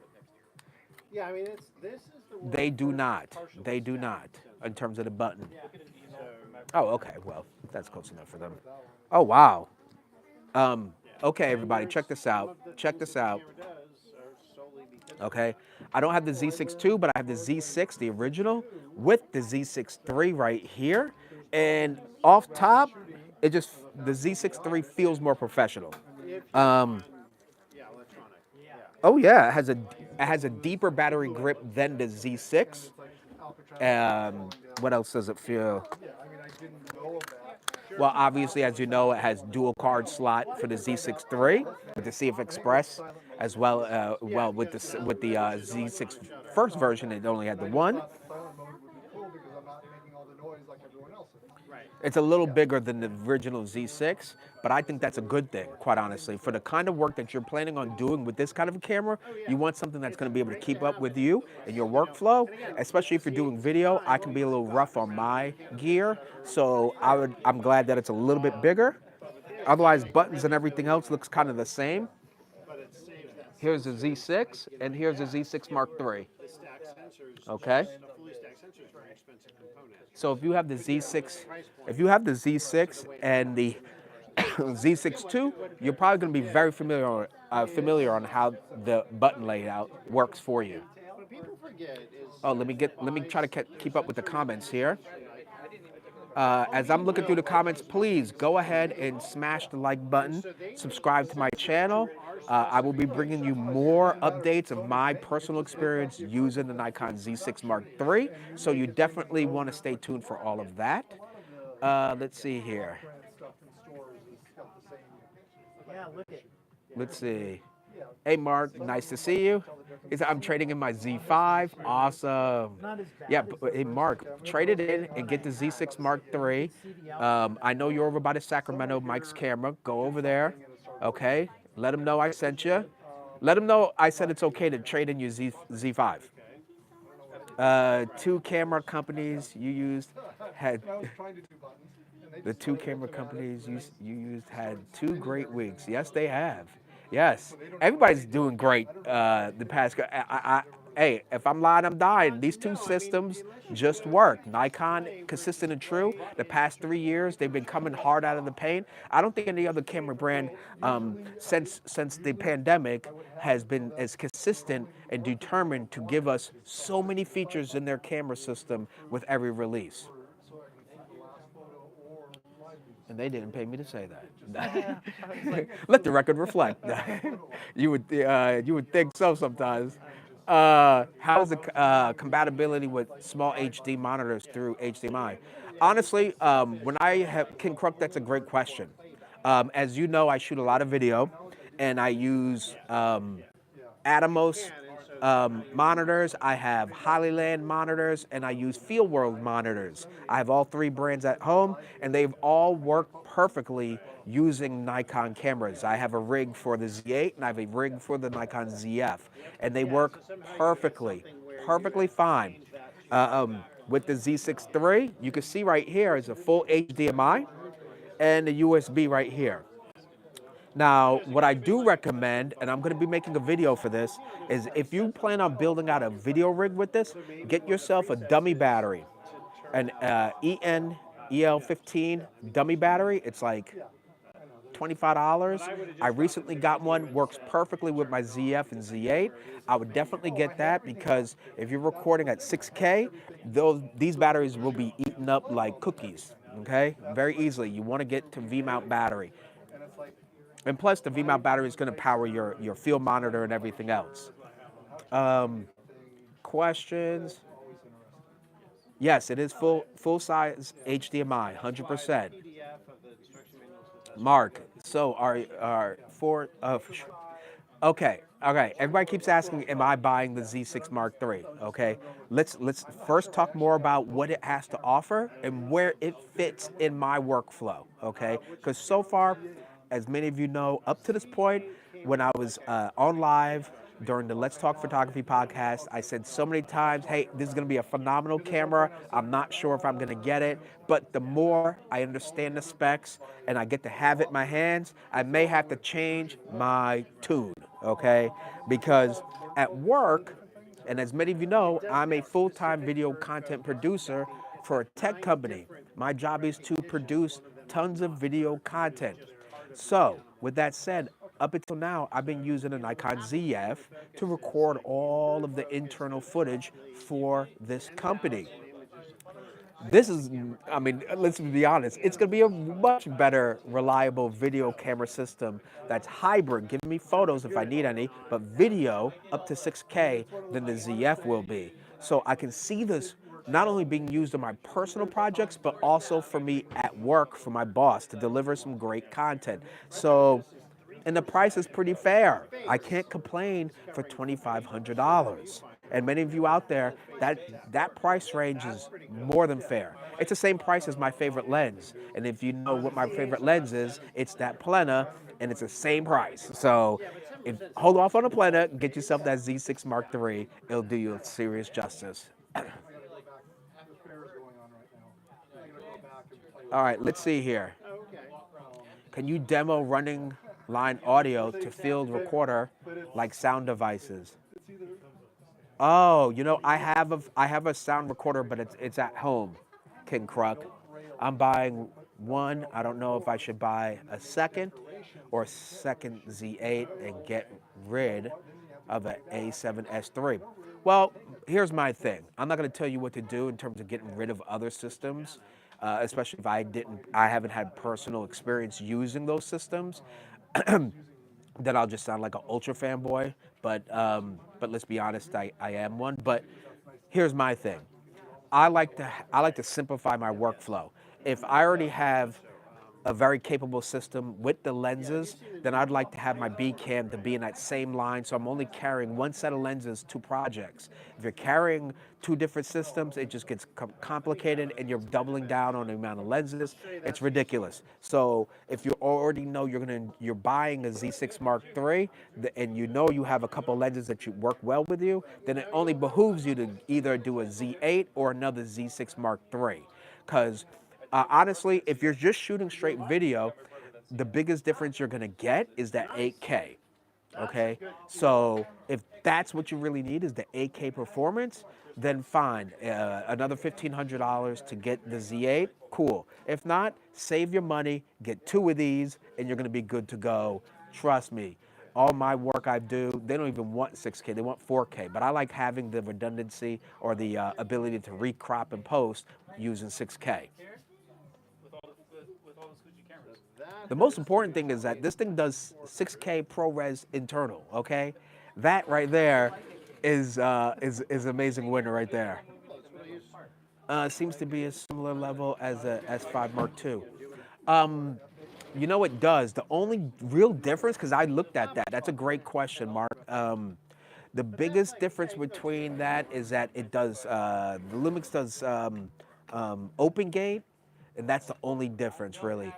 Yeah, I mean, this is the one They do first not. partial They do stack. not in terms of the button. So, Oh, okay. Well, that's close enough for them. Oh, wow. Okay, everybody, check this out. Check this out. camera does are solely because Okay, I don't have the Z6 II, but I have the Z6, the original, with the Z6 III right here. And off top, the Z6 III feels more professional. yeah, electronic. Yeah. Oh yeah, it has a deeper battery grip than the Z6. What else does it feel? Yeah, I mean, I didn't know of that. Well, obviously, as you know, it has dual card slot for the Z6 III with the CF Express, as well. With the Z6 first version, it only had the one. Silent mode would be cool because I'm not making all the noise like everyone else is. Right. It's a little bigger than the original Z6, but I think that's a good thing, quite honestly. For the kind of work that you're planning on doing with this kind of a camera, you want something that's going to be able to keep up with you and your workflow, especially if you're doing video. I can be a little rough on my gear, so I'm glad that it's a little bit bigger. Otherwise, buttons and everything else looks kind of the same. Here's the Z6, and here's the Z6 Mark III. The stack sensors. Okay. A fully stacked sensor is a very expensive component. So if you have the Z6 and the Z6 II, you're probably going to be very familiar on how the button layout works for you. What people forget is Oh, let me try to keep up with the comments here. As I'm looking through the comments, please go ahead and smash the like button. Subscribe to my channel. I will be bringing you more updates of my personal experience using the Nikon Z6 Mark III. So you definitely want to stay tuned for all of that. Let's see here. Stuff in stores has got the same. yeah, look at Let's see. Hey, Mark, nice to see you. I'm trading in my Z5. Awesome. Yeah, hey, Mark, trade it in and get the Z6 Mark III. I know you're over by the Sacramento Mike's camera. Go over there, okay? Let him know I sent you. Let him know I said it's okay to trade in your Z5. 2 camera companies you used had... I was trying to do buttons. And they The 2 camera companies you used had 2 great weeks. Yes, they have. Yes, everybody's doing great. The past, hey, if I'm lying, I'm dying. These two systems just work. Nikon, consistent and true. The past 3 years, they've been coming hard out of the paint. I don't think any other camera brand since the pandemic has been as consistent and determined to give us so many features in their camera system with every release. And they didn't pay me to say that. Let the record reflect. You would think so sometimes. How's the compatibility with small HD monitors through HDMI? Honestly, when I have King Crook, that's a great question. As you know, I shoot a lot of video, and I use Atomos monitors, I have Hollyland monitors, and I use Fieldworld monitors. I have all three brands at home, and they've all worked perfectly using Nikon cameras. I have a rig for the Z8, and I have a rig for the Nikon ZF, and they work perfectly, perfectly fine. With the Z6III, you can see right here is a full HDMI and a USB right here. Now, what I do recommend, and I'm going to be making a video for this, is if you plan on building out a video rig with this, get yourself a dummy battery, an EL15 dummy battery. It's like $25. I recently got one, works perfectly with my ZF and Z8. I would definitely get that because if you're recording at 6K, these batteries will be eaten up like cookies, okay? Very easily. You want to get to V-mount battery. And plus, the V-mount battery is going to power your field monitor and everything else. Questions? Yes, it is full size HDMI, 100%. Mark, so are for okay, okay. Everybody keeps asking, am I buying the Z6 Mark III? Okay, let's first talk more about what it has to offer and where it fits in my workflow. Okay, because so far, as many of you know, up to this point, when I was on live during the Let's Talk Photography podcast, I said so many times, hey, this is going to be a phenomenal camera. I'm not sure if I'm going to get it, but the more I understand the specs and I get to have it in my hands, I may have to change my tune, okay? Because at work, and as many of you know, I'm a full-time video content producer for a tech company. My job is to produce tons of video content. So, with that said, up until now, I've been using a Nikon ZF to record all of the internal footage for this company. This is, I mean, let's be honest, it's going to be a much better, reliable video camera system that's hybrid, giving me photos if I need any, but video up to 6K than the ZF will be. So I can see this not only being used in my personal projects, but also for me at work for my boss to deliver some great content. So, and the price is pretty fair. I can't complain for $2,500. And many of you out there, that price range is more than fair. It's the same price as my favorite lens. And if you know what my favorite lens is, it's that Plena, and it's the same price. So hold off on a Plena, get yourself that Z6 Mark III. It'll do you serious justice. All right, let's see here. Can you demo running line audio to field recorder like sound devices? Oh, you know, I have a sound recorder, but it's at home, King Kruk. I'm buying one. I don't know if I should buy a second or second Z8 and get rid of an A7S III. Well, here's my thing. I'm not going to tell you what to do in terms of getting rid of other systems, especially if I haven't had personal experience using those systems. Then I'll just sound like an ultra fanboy. But let's be honest, I am one. But here's my thing. I like to simplify my workflow. If I already have a very capable system with the lenses, then I'd like to have my B cam to be in that same line, so I'm only carrying one set of lenses, two projects. If you're carrying two different systems, it just gets complicated, and you're doubling down on the amount of lenses. It's ridiculous. So if you already know you're buying a Z6 Mark III, and you know you have a couple lenses that you work well with you, then it only behooves you to either do a Z8 or another Z6 Mark III, because honestly, if you're just shooting straight video, the biggest difference you're going to get is that 8K. Okay, so if that's what you really need is the 8K performance, then fine. Another $1,500 to get the Z8, cool. If not, save your money, get two of these, and you're gonna be good to go. Trust me. All my work I do, they don't even want 6K, they want 4K. But I like having the redundancy or the ability to recrop and post using 6K. With all the Fuji cameras. The most important thing is that this thing does 6K ProRes internal. Okay, that right there is amazing winner right there. Seems to be a similar level as a S5 Mark II. You know it does. The only real difference, because I looked at that. That's a great question, Mark. The biggest difference between that is that it does the Lumix does open gate, and that's the only difference really.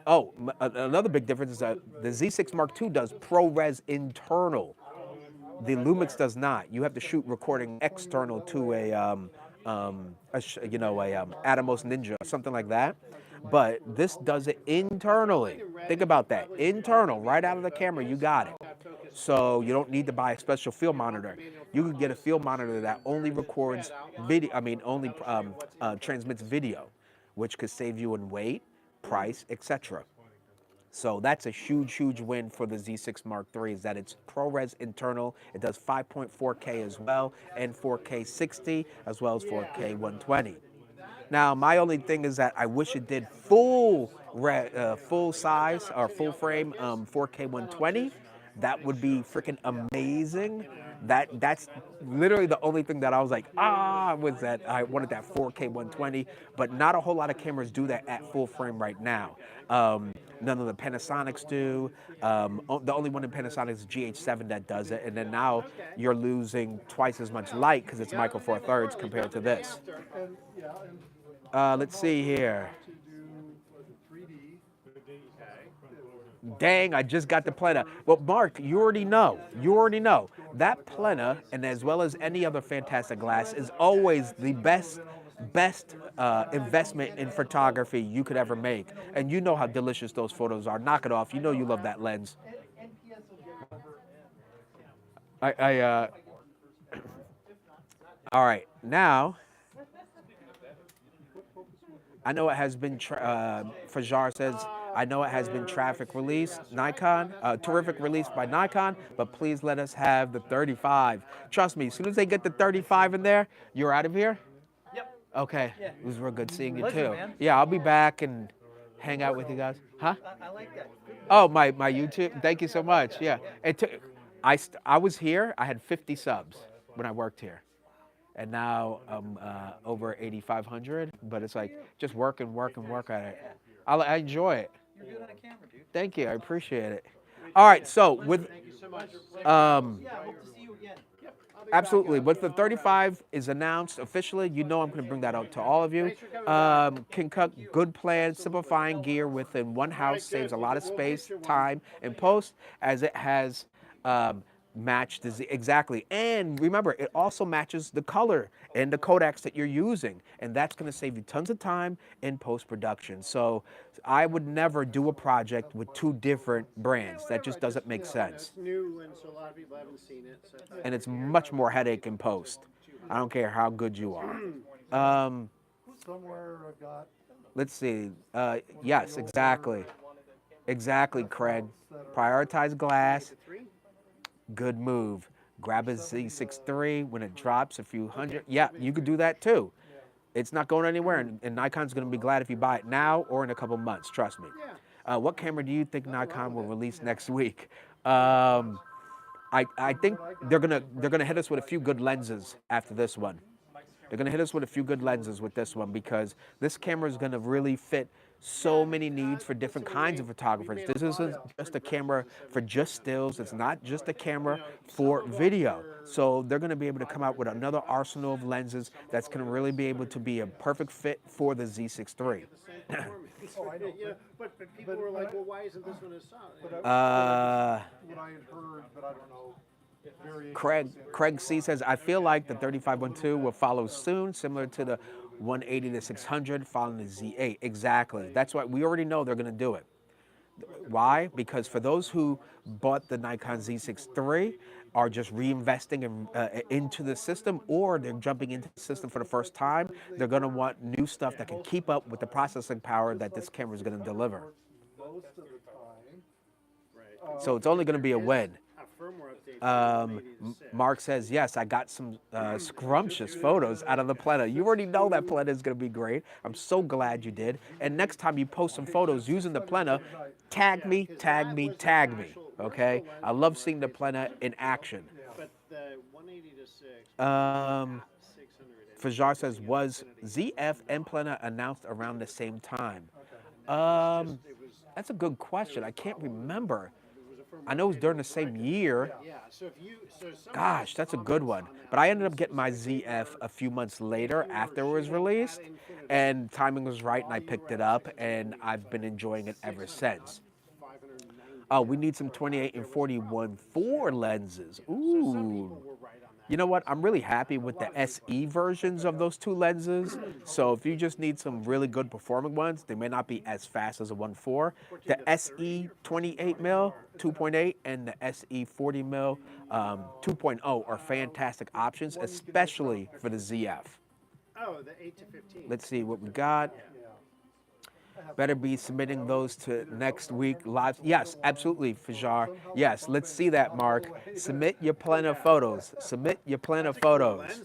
Another big difference is that the Z6 Mark II does ProRes internal. The Lumix does not. You have to shoot recording external to Atomos Ninja or something like that. But this does it internally. Think about that. Internal, right out of the camera, you got it. So you don't need to buy a special field monitor. You could get a field monitor that only records video. I mean, only transmits video, which could save you in weight, price, etc. So that's a huge, huge win for the Z6 Mark III is that it's ProRes internal. It does 5.4K as well and 4K 60 as well as 4K 120. Now, my only thing is that I wish it did full size or full frame 4K 120. That would be freaking amazing. That's literally the only thing that I was like, was that I wanted that 4K 120, but not a whole lot of cameras do that at full frame right now. None of the Panasonics do. The only one in Panasonic is GH7 that does it, and then now you're losing twice as much light because it's micro four thirds compared to this. And, yeah, Let's see here. to do 3D. Dang, I just got the Plena. Well, Mark, you already know. You already know. That Plena, and as well as any other fantastic glass, is always the best investment in photography you could ever make. And you know how delicious those photos are. Knock it off. You know you love that lens. All right, now, I know it has been, Fajar says, I know it has been traffic released, Nikon, terrific release by Nikon, but please let us have the 35. Trust me, as soon as they get the 35 in there, you're out of here? Yep. Okay, Yeah. it was real good seeing you Pleasure, too. man. Yeah, I'll be back and hang out with you guys. Huh? I like that. Oh, my YouTube, thank you so much, yeah. I was here, I had 50 subs when I worked here. And now I'm over 8,500, but it's like just work and work and work at it. I enjoy it. You're good on a camera, dude. Thank you, I appreciate it. All right, so with Yeah, I hope to see you again. absolutely, with the 35 is announced officially, you know I'm going to bring that out to all of you. Can cut good plan, simplifying gear within one house saves a lot of space, time, and post, as it has matched exactly. And remember, it also matches the color and the Kodaks that you're using, and that's going to save you tons of time in post-production. So I would never do a project with two different brands. That just doesn't make sense. It's new, and so a lot of people haven't seen it. So. And it's much more headache in post. I don't care how good you are. Somewhere I got Let's see. Yes, exactly. Exactly, Craig. Prioritize glass. Good move. Grab a Z6III when it drops a few hundred. Yeah, you could do that too. It's not going anywhere, and Nikon's going to be glad if you buy it now or in a couple months. Trust me. What camera do you think Nikon will release next week? I think they're gonna hit us with a few good lenses after this one. They're gonna hit us with a few good lenses with this one because this camera is gonna really fit so many needs for different kinds of photographers. This isn't just a camera for just stills. It's not just a camera for video. So they're gonna be able to come out with another arsenal of lenses that's gonna really be able to be a perfect fit for the Z6III. But people were like, well, why isn't this one as solid? what I had heard, but I don't know. Craig C says, I feel like the 3512 will follow soon, similar to the 180 to 600 following the Z8. Exactly. That's why we already know they're going to do it. Why? Because for those who bought the Nikon Z6III are just reinvesting into the system, or they're jumping into the system for the first time, they're going to want new stuff that can keep up with the processing power that this camera is going to deliver. Most of the time. So it's only going to be a win. A firmware update. Mark says, yes, I got some scrumptious photos out of the Plena. You already know that Plena is going to be great. I'm so glad you did. And next time you post some photos using the Plena, tag me, tag me, tag me. Okay? I love seeing the Plena in action. But the 180 to 6. 600. Fajar says, was ZF and Plena announced around the same time? That's a good question. I can't remember. I know it was during the same year. Yeah, so if you, Gosh, that's a good one. But I ended up getting my ZF a few months later after it was released, and timing was right, and I picked it up, and I've been enjoying it ever since. Oh, we need some 28 and 41.4 lenses. Ooh. You know what? I'm really happy with the SE versions of those two lenses. So if you just need some really good performing ones, they may not be as fast as a 1.4. The SE 28mm 2.8 and the SE 40mm 2.0 are fantastic options, especially for the ZF. Oh, the 8 to 15. Let's see what we got. Better be submitting those to next week live. Yes, absolutely, Fajar. Yes, let's see that, Mark. Submit your Plena photos. Submit your Plena photos.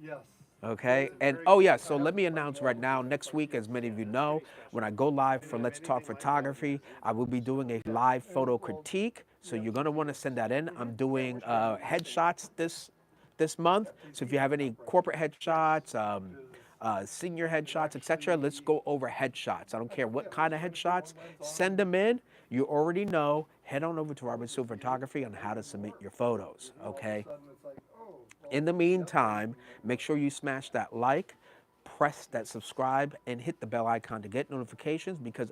Yes. Okay, and oh yeah, so let me announce right now, next week, as many of you know, when I go live for Let's Talk Photography, I will be doing a live photo critique. So you're gonna want to send that in. I'm doing headshots this month. So if you have any corporate headshots, senior headshots, etc. Let's go over headshots. I don't care what kind of headshots. Send them in. You already know. Head on over to Venmo Silver-Photography on how to submit your photos, okay? In the meantime, make sure you smash that like, press that subscribe, and hit the bell icon to get notifications, because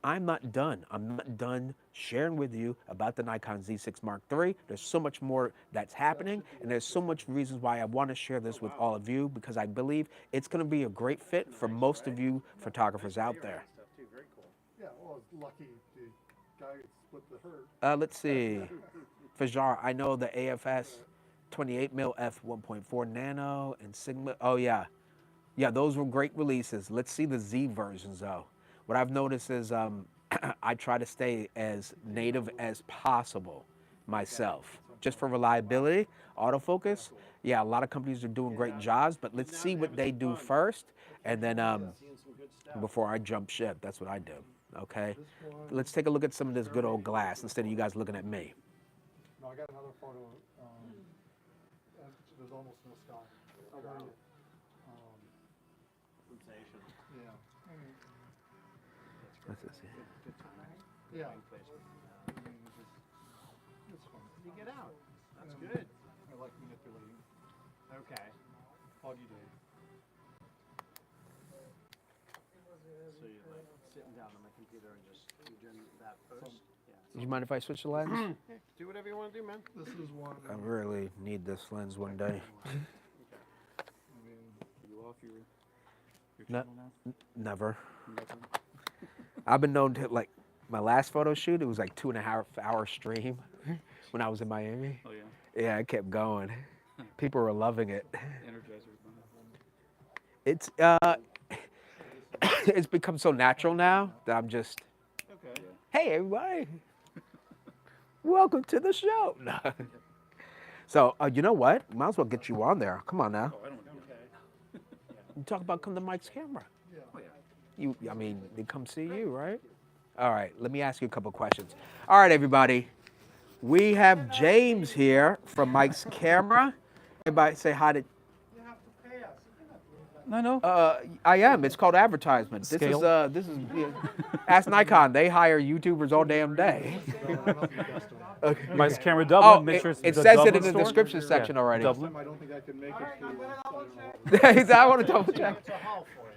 I'm not done. I'm not done sharing with you about the Nikon Z6 Mark III. There's so much more that's happening, and there's so much reasons why I want to share this with all of you, because I believe it's going to be a great fit for most of you photographers out there. Yeah, well, it's lucky the guy split the herd. Let's see. Fajar, I know the AFS 28mm f 1.4 nano and Sigma. Oh yeah. Yeah, those were great releases. Let's see the Z versions, though. What I've noticed is I try to stay as native as possible myself, just for reliability. Autofocus, yeah, a lot of companies are doing great jobs, but let's see what they do first, and then before I jump ship, that's what I do, okay? Let's take a look at some of this good old glass instead of you guys looking at me. No, I got another photo. There's almost no sky. Yeah. What's this? Yeah. It's fun. You get out. That's good. I like manipulating. Okay. Foggy day. So you're like sitting down on my computer and just doing that first? Yeah. Do you mind if I switch the lens? Do whatever you want to do, man. This is one. I really need this lens one day. You off your No, channel now? never. I've been known to, like, my last photo shoot, it was like 2.5-hour stream when I was in Miami. Oh yeah. Yeah, I kept going. People were loving it. Energizer. It's it's become so natural now that I'm just, Okay. hey everybody, welcome to the show. No. So you know what? Might as well get you on there. Come on now. Oh, I don't. You talk about come to Mike's camera. Oh yeah. I mean, they come see you, right? All right, let me ask you a couple questions. All right, everybody. We have James here from Mike's Camera. Everybody say hi to... No. I am. It's called advertisement. Scale. This is Ask Nikon. They hire YouTubers all damn day. Okay. Mike's Camera Dublin. Oh, Make sure it's it the says Dublin it in the store. description section already. Dublin. I don't think I can make it. I want to double check.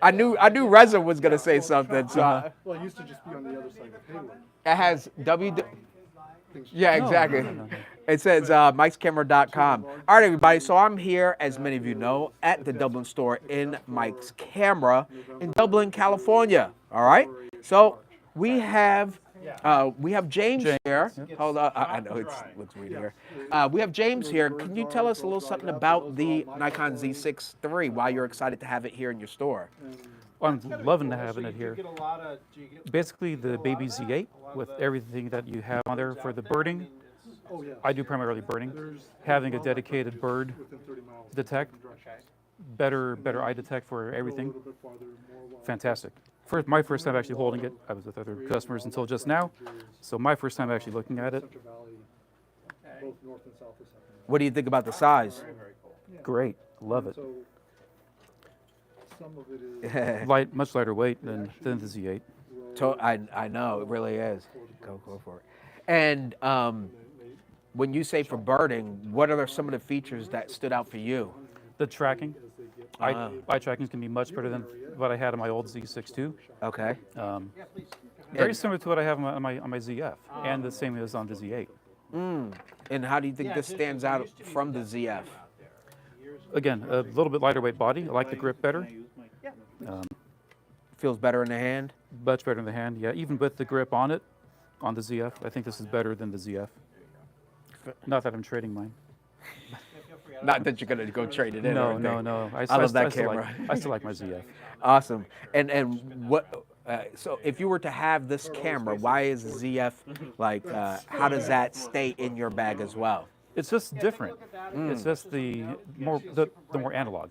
I knew Reza was gonna say something, so Well, it used to just be on the other side of Hayward. it has W. Yeah, No, exactly. no. It says mikescamera.com. All right, everybody. So I'm here, as many of you know, at the Dublin store in Mike's Camera in Dublin, California. All right. So we have We have James, James, here. yeah. Hold on, I know it looks weird here. We have James here. Can you tell us a little something about the Nikon Z6III? Why you're excited to have it here in your store? Well, I'm loving having it here. Basically, the baby Z8 with everything that you have on there for the birding. I do primarily birding. Having a dedicated bird detect, better eye detect for everything. Fantastic. My first time actually holding it. I was with other customers until just now, so my first time actually looking at it. What do you think about the size? Great, love it. Some of it is Much lighter weight than the Z8. I know, it really is. Go for it. And when you say for birding, what are some of the features that stood out for you? The tracking, eye tracking can be much better than what I had on my old Z6 II. Okay. Very similar to what I have on my ZF, and the same as on the Z8. And how do you think this stands out from the ZF? Again, a little bit lighter weight body. I like the grip better. Feels better in the hand? Much better in the hand, yeah. Even with the grip on it, on the ZF, I think this is better than the ZF. Not that I'm trading mine. Not that you're going to go trade it in. No, or anything. no. I love that camera. I still like my ZF. Awesome. And what? So if you were to have this camera, why is ZF like? How does that stay in your bag as well? It's just different. It's just the more analog.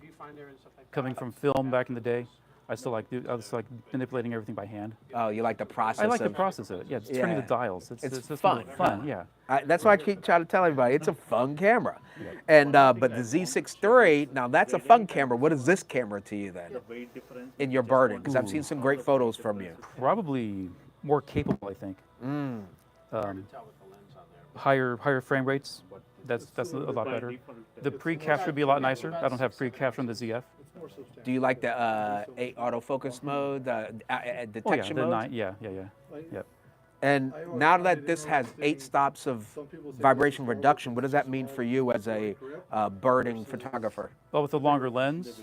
Coming from film back in the day, I was like manipulating everything by hand. Oh, you like the process? I like the of, process of it. Yeah, it's turning the dials. It's just fun. Fun, yeah. That's why I keep trying to tell everybody it's a fun camera. And but the Z6III, now that's a fun camera. What is this camera to you then? In your birding, because I've seen some great photos from you. Probably more capable, I think. Higher frame rates. That's a lot better. The pre-capture would be a lot nicer. I don't have pre-capture on the ZF. Do you like the 8 autofocus mode, the detection the mode? 9, yeah. Yep. And now that this has 8 stops of vibration reduction, what does that mean for you as a birding photographer? Well, with the longer lens,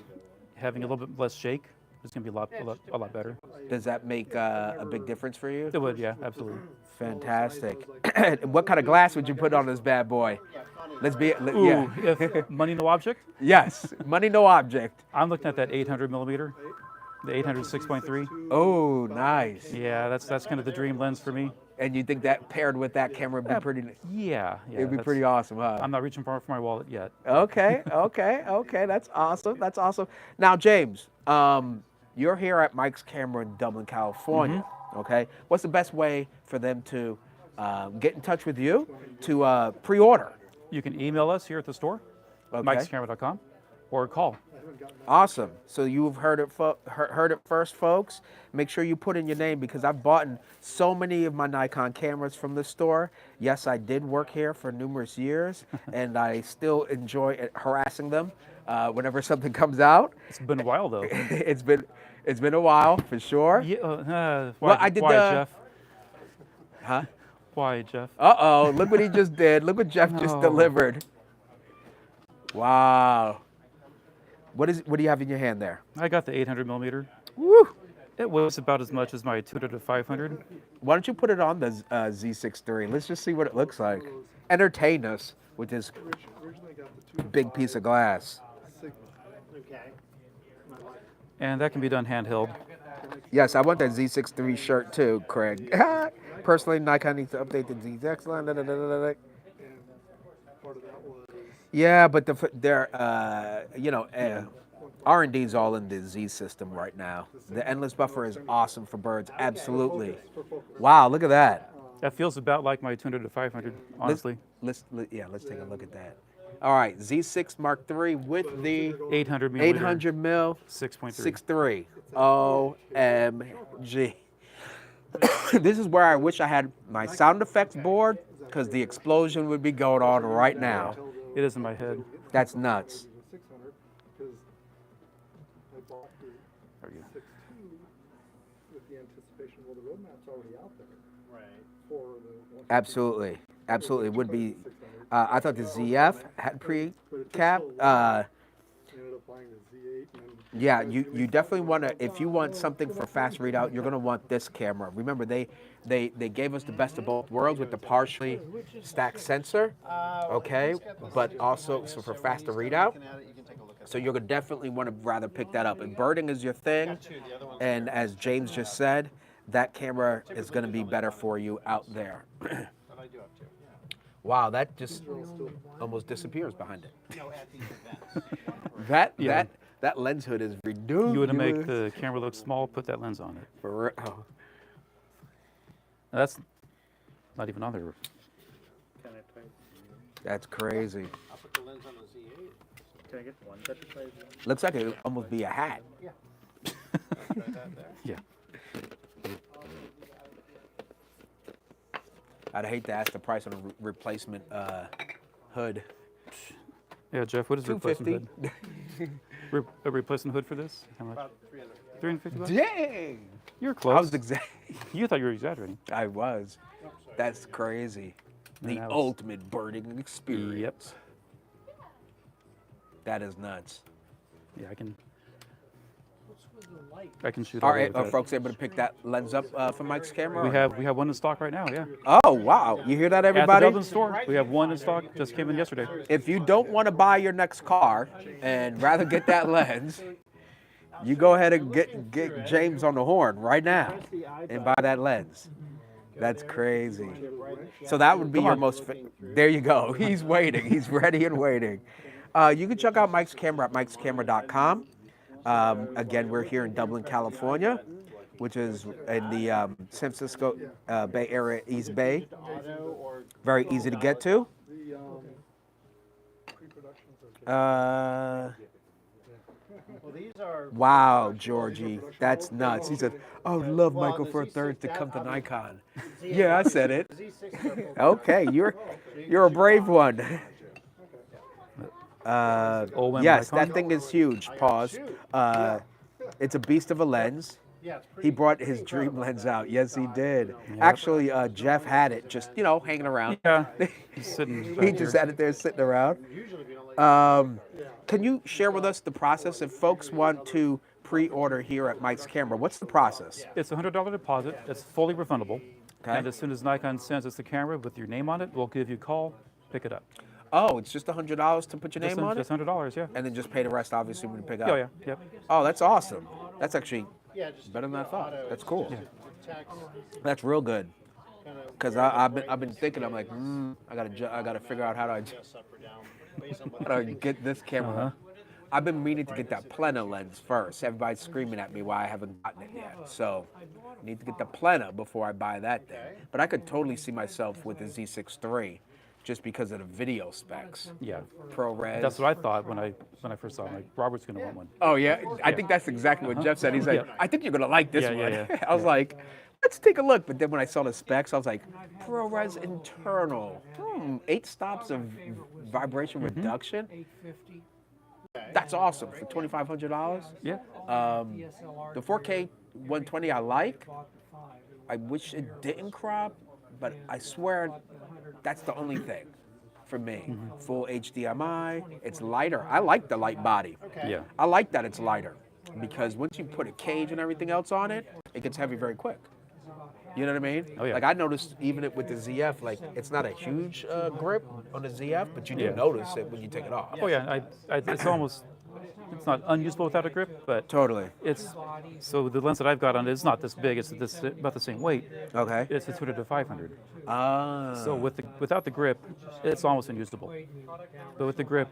having a little bit less shake, it's going to be a lot better. Does that make a big difference for you? It would, yeah, absolutely. Fantastic. What kind of glass would you put on this bad boy? Ooh, if money no object? Yes, money no object. I'm looking at that 800 millimeter, the 800 6.3. Oh, nice. Yeah, that's kind of the dream lens for me. And you think that paired with that camera would be pretty? Yeah. It'd be pretty awesome, huh? I'm not reaching far for my wallet yet. Okay. That's awesome. Now, James, you're here at Mike's Camera in Dublin, California. Okay. What's the best way for them to get in touch with you to pre-order? You can email us here at the store, mikescamera.com, or call. Awesome. So you've heard it first, folks. Make sure you put in your name, because I've bought so many of my Nikon cameras from the store. Yes, I did work here for numerous years, and I still enjoy harassing them whenever something comes out. It's been a while, though. It's been a while, for sure. Yeah, Why, Jeff? Huh? Why, Jeff? Uh-oh, look what he just did. Look what Jeff just delivered. Wow. What do you have in your hand there? I got the 800 millimeter. Woo! It weighs about as much as my 200 to 500. Why don't you put it on the Z6III? Let's just see what it looks like. Entertain us with this big piece of glass. And that can be done handheld. Yes, I want that Z6III shirt too, Craig. Personally, Nikon needs to update the Z6 line. Yeah, but their R&D is all in the Z system right now. The endless buffer is awesome for birds. Absolutely. Wow, look at that. That feels about like my 200 to 500, honestly. Let's take a look at that. All right, Z6 Mark III with the 800 millimeter. 800 mil 6.3. 6.3. OMG. This is where I wish I had my sound effects board, because the explosion would be going on right now. It is in my head. That's nuts. Absolutely. It would be. I thought the ZF had pre-cap. buying a Z8 and then. Yeah, you definitely want to, if you want something for fast readout, you're going to want this camera. Remember, they gave us the best of both worlds with the partially stacked sensor, okay, but also so for faster readout. So you're gonna definitely want to rather pick that up. If birding is your thing, and as James just said, that camera is going to be better for you out there. Wow, that just almost disappears behind it. That Yeah. that lens hood is ridiculous. You want to make the camera look small, put that lens on it. For real. Oh, Now, that's not even on there. that's crazy. I'll put the lens on the Z8. Can I get one better size? Looks like it would almost be a hat. Yeah. Try that there. Yeah. I'd hate to ask the price on a replacement hood. Yeah, Jeff, what is the replacement hood? $250. A replacement hood for this? How much? About 300. $350? Dang! You're I close. was You thought you were exaggerating. I was. That's crazy. The that was- ultimate birding experience. Yep. That is nuts. Yeah, I can shoot. All the way right, with that. folks, able to pick that lens up for Mike's camera? We have one in stock right now. Yeah. Oh, wow. You hear that, At the everybody? Dublin store, we have one in stock. Just came in yesterday. If you don't want to buy your next car and rather get that lens, you go ahead and get James on the horn right now and buy that lens. That's crazy. So that would be your most. There you go. He's waiting. He's ready and waiting. You can check out Mike's camera at mikescamera.com. Again, we're here in Dublin, California, which is in the San Francisco Bay Area, East Bay. Very easy to get to. Well, these are. Wow, Georgie, that's nuts. He said, "I would love Michael for a third to come to Nikon." Yeah, I said it. Z6III. Okay, you're a brave one. Old man Yes, Nikon? that thing is huge. Pause. It's a beast of a lens. Yeah, it's He brought his dream lens out. Yes, he did. Actually, Jeff had it just, hanging around. Yeah. He's sitting. He back just here. had it there sitting around. usually if you don't like. Can you share with us the process if folks want to pre-order here at Mike's Camera? What's the process? It's a $100 deposit. It's fully refundable. Okay. And as soon as Nikon sends us the camera with your name on it, we'll give you a call, pick it up. Oh, it's just $100 to put your name on it? Just $100, yeah. And then just pay the rest, obviously, when you pick up. Oh, yeah, yep. Oh, that's awesome. That's actually Yeah, just better than I thought. auto, That's cool. text, That's real good. kind of Because I've been thinking, I'm like, I gotta figure out how do adjust up or down based on what I get this camera. I've been meaning to get that Plena lens first. Everybody's screaming at me why I haven't gotten it yet. So I need to get the Plena before I buy that thing. But I could totally see myself with the Z6III just because of the video specs. Yeah. ProRes. That's what I thought when I first saw it. Like, Robert's going to want one. Oh yeah, I think that's exactly what Jeff said. He's like, Yeah. I think you're gonna like this Yeah, one. yeah, yeah. I was like, let's take a look. But then when I saw the specs, I was like, ProRes internal, 8 stops of vibration reduction. That's awesome for $2,500. Yeah. The 4K 120 I like. I wish it didn't crop, but I swear that's the only thing for me. Full HDMI. It's lighter. I like the light body. Yeah. I like that it's lighter because once you put a cage and everything else on it, it gets heavy very quick. You know what I mean? Oh, yeah. Like I noticed even with the ZF, like it's not a huge grip on the ZF, but you do Yeah. notice it when you take it off. Oh, yeah. It's not unusable without a grip, but Totally. so the lens that I've got on it is not this big. It's about the same weight. Okay. It's a 200 to 500. Ah. So without the grip, it's almost unusable. But with the grip,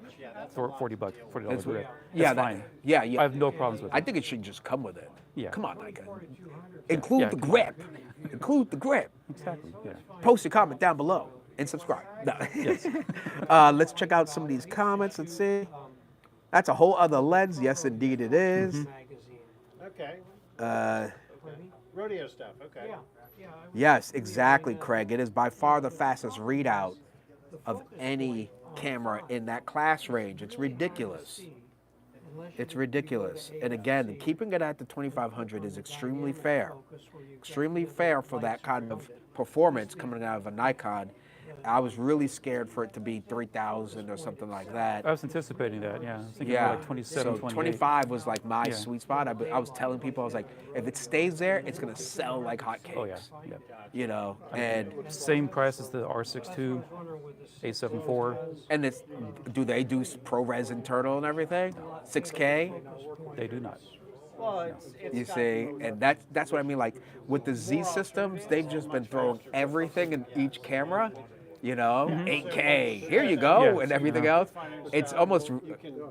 $40, $40 grip. yeah, it's fine. yeah. I have no problems with I it. think it should just come with it. Yeah. Come on, Nikon. Include Yeah, the come on. grip. Include the grip. Exactly. Yeah. Post your comment down below and subscribe. No. Yes. Let's check out some of these comments. Let's see. That's a whole other lens. Yes, indeed it is. Okay. Uh, Rodeo stuff. Okay. yes, exactly, Craig. It is by far the fastest readout of any camera in that class range. It's ridiculous. It's ridiculous. And again, keeping it at the 2500 is extremely fair. Extremely fair for that kind of performance coming out of a Nikon. I was really scared for it to be 3,000 or something like that. I was anticipating that. Yeah, I was thinking more Yeah. like 27, So 28. 25 was like my Yeah. sweet spot. I was telling people, I was like, if it stays there, it's gonna sell like hotcakes. Oh yeah. Yeah. You know, and Same price as the R6 II, A7 IV. and it's, do they do ProRes internal and everything? 6K. They do not. Well, it's You got see, and that's what I mean. Like with the Z systems, they've just been throwing everything in each camera. You know, 8K. Here you go, Yeah. and everything else. It's almost.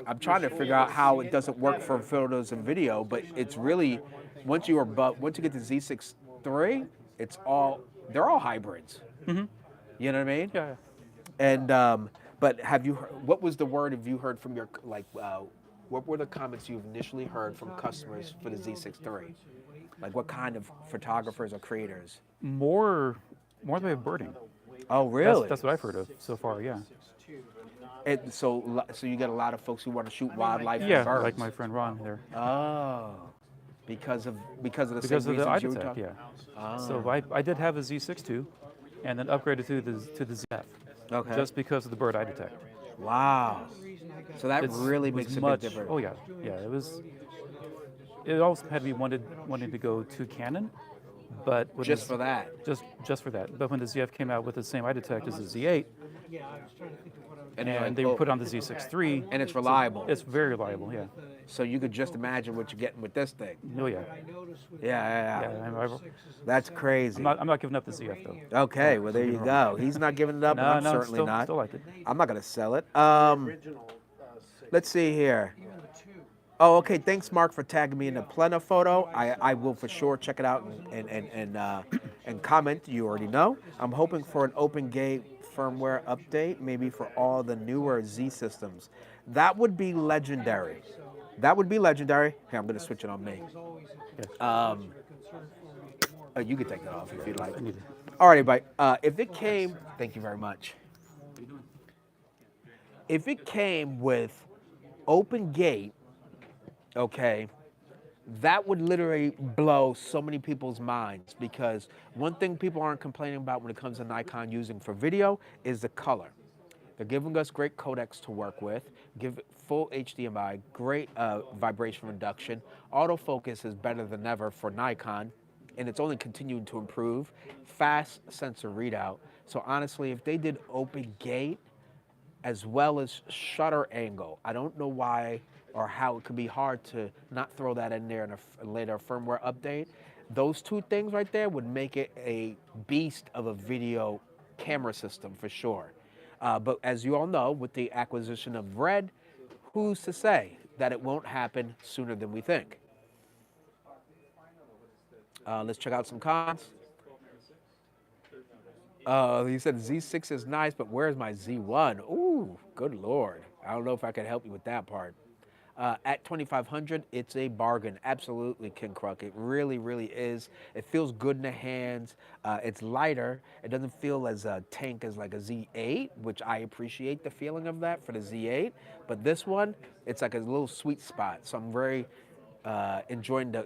I'm trying to figure out how it doesn't work for photos and video, but it's really once you get the Z6III, it's all they're all hybrids. You know what I mean? Yeah. And but have you heard, what was the word have you heard from your like what were the comments you've initially heard from customers for the Z6III? Like what kind of photographers or creators? More the way of birding. Oh, really? That's what I've heard of so far. Yeah. And so you get a lot of folks who want to shoot wildlife and Yeah, birds. like my friend Ron there. Oh, because of the Because same of the reasons eye you were detect, talking. yeah. So I did have a Z6 II, and then upgraded to the ZF. Okay. Just because of the bird eye detect. Wow. So that really was makes a much, big difference. Oh yeah, yeah. It was. It also had me wanting to go to Canon, but when Just the- for that. just for that. But when the ZF came out with the same eye detect as the Z8, And, you're and like, they oh, put on the Z6III, and it's reliable. it's very reliable. Yeah. So you could just imagine what you're getting with this thing. Oh yeah. Yeah. Yeah. That's crazy. I'm not giving up the ZF though. Okay, well there you go. He's not giving it up, and I'm certainly still, not. Still like it. I'm not gonna sell it. original Let's see here. Oh, okay. Thanks, Mark, for tagging me in the Plena photo. I will for sure check it out and comment. You already know. I'm hoping for an open gate firmware update, maybe for all the newer Z systems. That would be legendary. That would be legendary. Here, I'm gonna switch it on me. You can take that off if you'd like. All right, everybody. If it came, thank you very much. If it came with open gate, okay, that would literally blow so many people's minds because one thing people aren't complaining about when it comes to Nikon using for video is the color. They're giving us great codecs to work with, give full HDMI, great vibration reduction. Autofocus is better than ever for Nikon, and it's only continuing to improve. Fast sensor readout. So honestly, if they did open gate as well as shutter angle, I don't know why or how it could be hard to not throw that in there in a later firmware update. Those two things right there would make it a beast of a video camera system for sure. But as you all know, with the acquisition of Red, who's to say that it won't happen sooner than we think? Let's check out some cons. He said Z6 is nice, but where's my Z1? Ooh, good Lord. I don't know if I can help you with that part. At 2,500, it's a bargain. Absolutely, King Kruk. It really, really is. It feels good in the hands. It's lighter. It doesn't feel as tank as like a Z8, which I appreciate the feeling of that for the Z8. But this one, it's like a little sweet spot. So I'm very enjoying the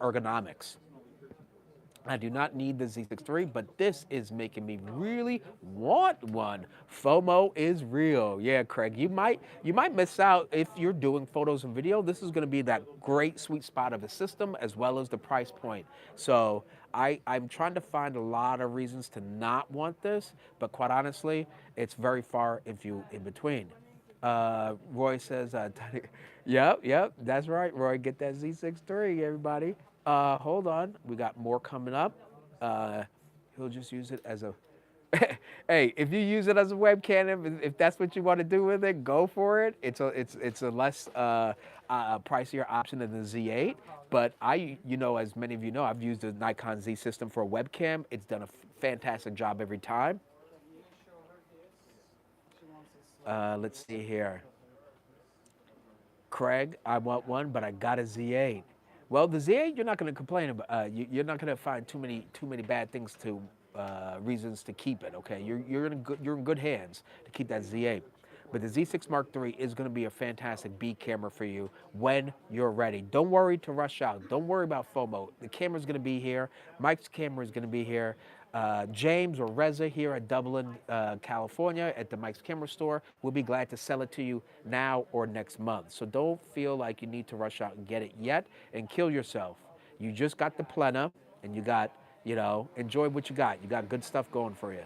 ergonomics. I do not need the Z6III, but this is making me really want one. FOMO is real. Yeah, Craig, you might miss out if you're doing photos and video. This is going to be that great sweet spot of a system as well as the price point. So I'm trying to find a lot of reasons to not want this, but quite honestly, it's very far and few in between. Roy says, yep, that's right, Roy. Get that Z6III, everybody. Hold on, we got more coming up. He'll just use it as a. Hey, if you use it as a webcam, if that's what you want to do with it, go for it. It's a less pricier option than the Z8. But as many of you know, I've used the Nikon Z system for a webcam. It's done a fantastic job every time. Let's see here. Craig, I want one, but I got a Z8. Well, the Z8, you're not going to complain about. You're not going to find too many bad things to reasons to keep it. Okay, you're in good hands to keep that Z8. But the Z6 Mark III is going to be a fantastic B camera for you when you're ready. Don't worry to rush out. Don't worry about FOMO. The camera's going to be here. Mike's camera is going to be here. James or Reza here at Dublin, California at the Mike's Camera Store. We'll be glad to sell it to you now or next month. So don't feel like you need to rush out and get it yet and kill yourself. You just got the Plena and you got, enjoy what you got. You got good stuff going for you.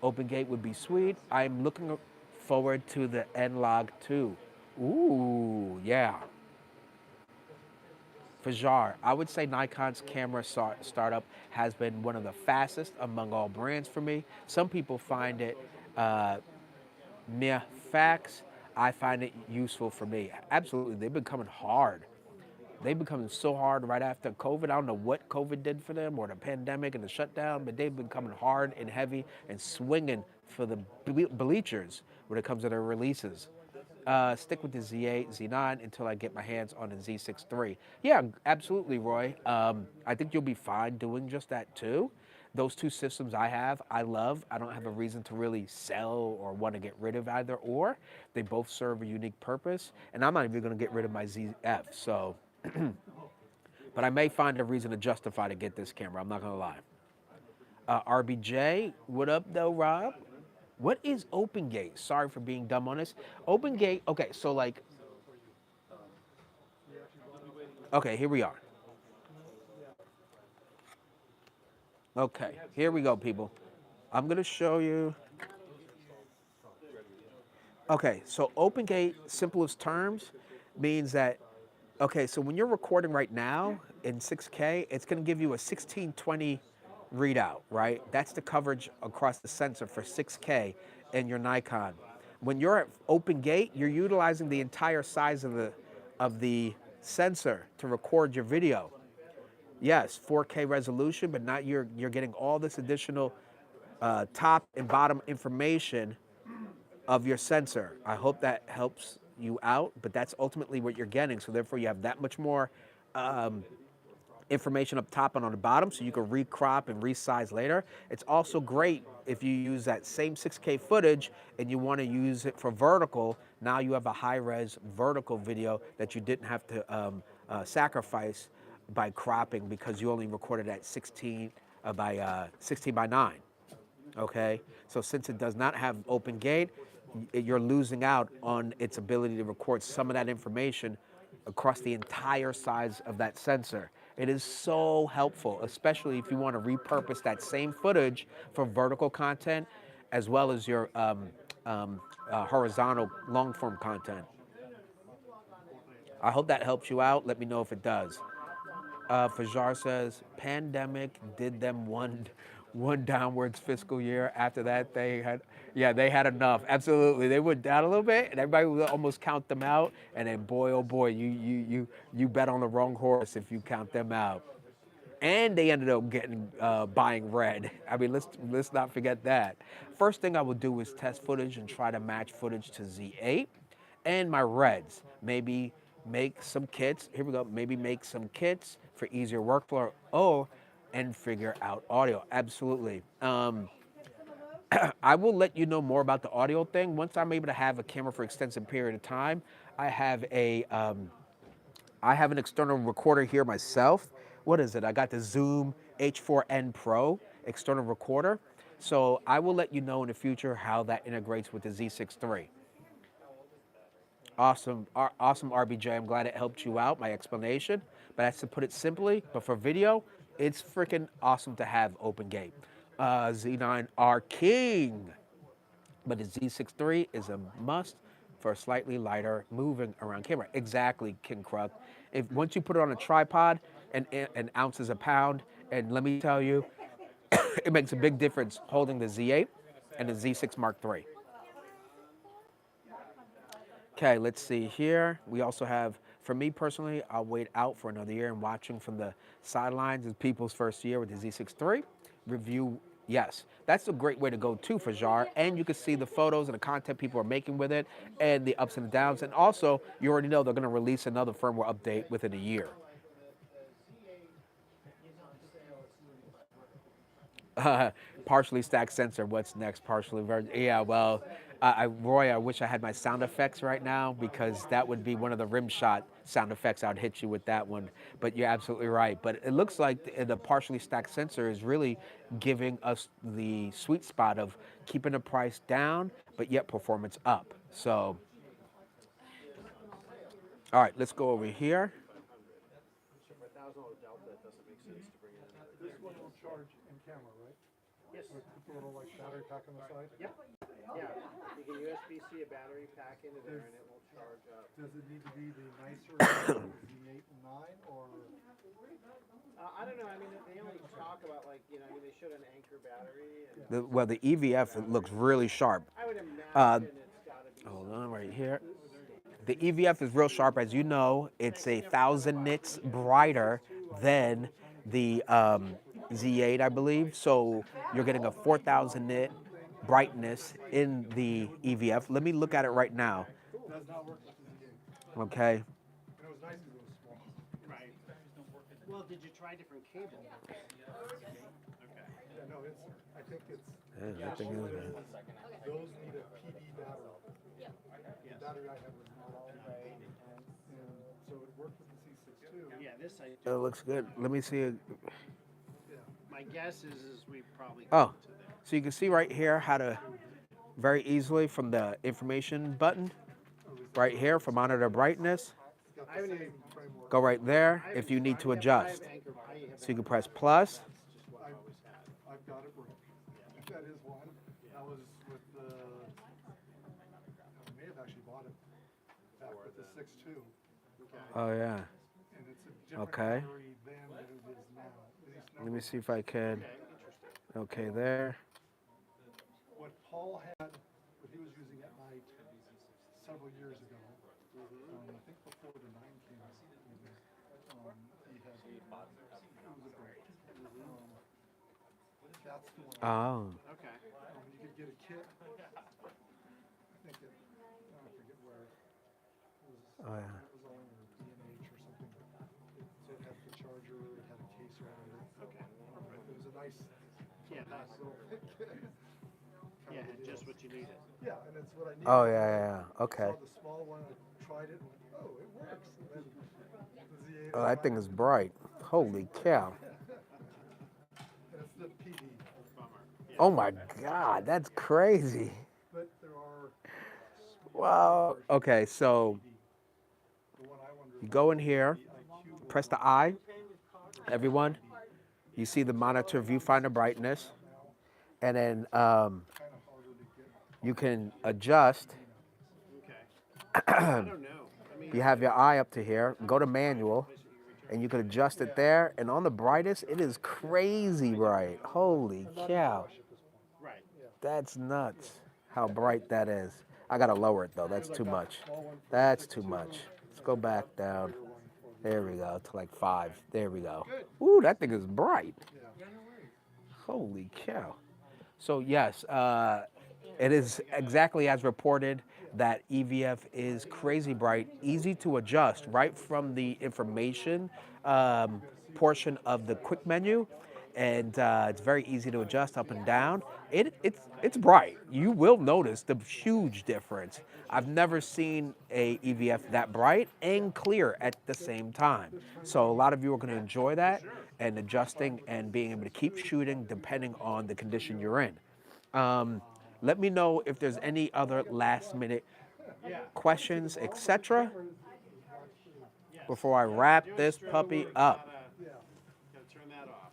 Open gate would be sweet. I'm looking forward to the N-Log 2. Ooh, yeah. Fajar, I would say Nikon's camera startup has been one of the fastest among all brands for me. Some people find it mere facts. I find it useful for me. Absolutely, they've been coming hard. They've become so hard right after COVID. I don't know what COVID did for them or the pandemic and the shutdown, but they've been coming hard and heavy and swinging for the bleachers when it comes to their releases. Stick with the Z8, Z9 until I get my hands on the Z6III. Yeah, absolutely, Roy. I think you'll be fine doing just that too. Those two systems I love. I don't have a reason to really sell or want to get rid of either or. They both serve a unique purpose, and I'm not even going to get rid of my ZF. So, but I may find a reason to justify to get this camera. I'm not going to lie. RBJ, what up though, Rob? What is OpenGate? Sorry for being dumb on this. OpenGate, okay, so like, okay, here we are. Okay, here we go, people. I'm gonna show you. Okay, so OpenGate, simplest terms, means that, okay, so when you're recording right now in 6K, it's gonna give you a 1620 readout, right? That's the coverage across the sensor for 6K in your Nikon. When you're at open gate, you're utilizing the entire size of the sensor to record your video. Yes, 4K resolution, but not you're getting all this additional top and bottom information of your sensor. I hope that helps you out, but that's ultimately what you're getting. So therefore, you have that much more information up top and on the bottom, so you can recrop and resize later. It's also great if you use that same 6K footage and you want to use it for vertical. Now you have a high-res vertical video that you didn't have to sacrifice by cropping because you only recorded at 16 by 9. Okay, so since it does not have open gate, you're losing out on its ability to record some of that information across the entire size of that sensor. It is so helpful, especially if you want to repurpose that same footage for vertical content as well as your horizontal long-form content. I hope that helps you out. Let me know if it does. Fajar says, pandemic did them one downwards fiscal year. After that, they had enough. Absolutely, they went down a little bit, and everybody would almost count them out. And then, boy, oh boy, you bet on the wrong horse if you count them out. And they ended up getting buying red. I mean, let's not forget that. First thing I would do is test footage and try to match footage to Z8 and my reds. Maybe make some kits. Here we go. Maybe make some kits for easier workflow. And figure out audio. Absolutely. I will let you know more about the audio thing once I'm able to have a camera for extensive period of time. I have an external recorder here myself. What is it? I got the Zoom H4n Pro external recorder. So I will let you know in the future how that integrates with the Z6III. Awesome RBJ. I'm glad it helped you out, my explanation. But that's to put it simply. But for video, it's freaking awesome to have open gate. Z9R King. But the Z6III is a must for a slightly lighter moving around camera. Exactly, King Kruk. Once you put it on a tripod, an ounce is a pound. And let me tell you, it makes a big difference holding the Z8 and the Z6 Mark III. Okay, let's see here. We also have, for me personally, I'll wait out for another year and watching from the sidelines is people's first year with the Z6III. Review, yes. That's a great way to go too for Jar. And you can see the photos and the content people are making with it and the ups and downs. And also, you already know they're going to release another firmware update within a year. Partially stacked sensor, what's next? Partially version. Yeah, well, Roy, I wish I had my sound effects right now because that would be one of the rim shot sound effects. I'd hit you with that one. But you're absolutely right. But it looks like the partially stacked sensor is really giving us the sweet spot of keeping the price down, but yet performance up. So, all right, let's go over here. So for $1,000 delta, it doesn't make sense to bring in another This one battery. will charge in camera, right? Yes. With the little like battery pack on the side? Yep. Yeah. You can USB-C a battery pack into there, and it will charge up. Does it need to be the nicer Z8 and 9 or? I don't know. I mean, they only talk about like I mean, they showed an anchor battery, and Well, the EVF it looks really sharp. I would imagine it's got to be. Hold on, right here. The EVF is real sharp, as you know. It's 1,000 nits brighter than the Z8, I believe. So you're getting a 4,000 nit brightness in the EVF. Let me look at it right now. Does not work with the Z8. Okay. And it was nice because it was small. Right. Well, did you try different cables? Okay. Yeah, no, I think it's, Yeah, that thing is, man. those need a PD battery. The battery I had was not all right. And so it worked with the Z6 II. Yeah, this I. It looks good. Let me see it. My guess is we probably. Oh, so you can see right here how to very easily from the information button right here for monitor brightness. Got the same framework. Go right there if you need to adjust. So you can press plus. I've got it right. That is one. That was with the, I may have actually bought it back with the 6.2. Oh yeah. And it's a different Okay. battery than it is now. At least now Let me see if I can. Okay, there. what Paul had, what he was using at night several years ago, I think before the 9 came out, he had, it was a break. That's the one. Oh. Okay. You could get a kit. I think it, I forget where. It was, Oh yeah. it was all over B&H or something. So it had the charger, it had a case around it. Okay. It was a nice, Yeah, that's. little kit. Yeah, just what you needed. Yeah, and it's what I needed. Oh yeah. Okay. Saw the small one, I tried it, and oh, it works. And then the Z8 Oh, that thing is bright. Holy cow. and it's the PD. Oh my God, that's crazy. But there are Wow. Okay, so the one I wonder you go in here, press the I. Everyone, you see the monitor viewfinder brightness, and then you can adjust. Okay. I don't know. I mean, You have your eye up to here. Go to manual, and you can adjust it there. And on the brightest, it is crazy bright. Holy cow. right. That's nuts how bright that is. I gotta lower it though, that's too much. That's too much. Let's go back down. There we go, to like 5. There we go. Ooh, that thing is bright. Holy cow. So yes, it is exactly as reported that EVF is crazy bright, easy to adjust right from the information portion of the quick menu, and it's very easy to adjust up and down. It's bright. You will notice the huge difference. I've never seen a EVF that bright and clear at the same time. So a lot of you are going to enjoy that and adjusting and being able to keep shooting depending on the condition you're in. Let me know if there's any other last minute questions, etc. before I wrap this puppy up. Gotta turn that off.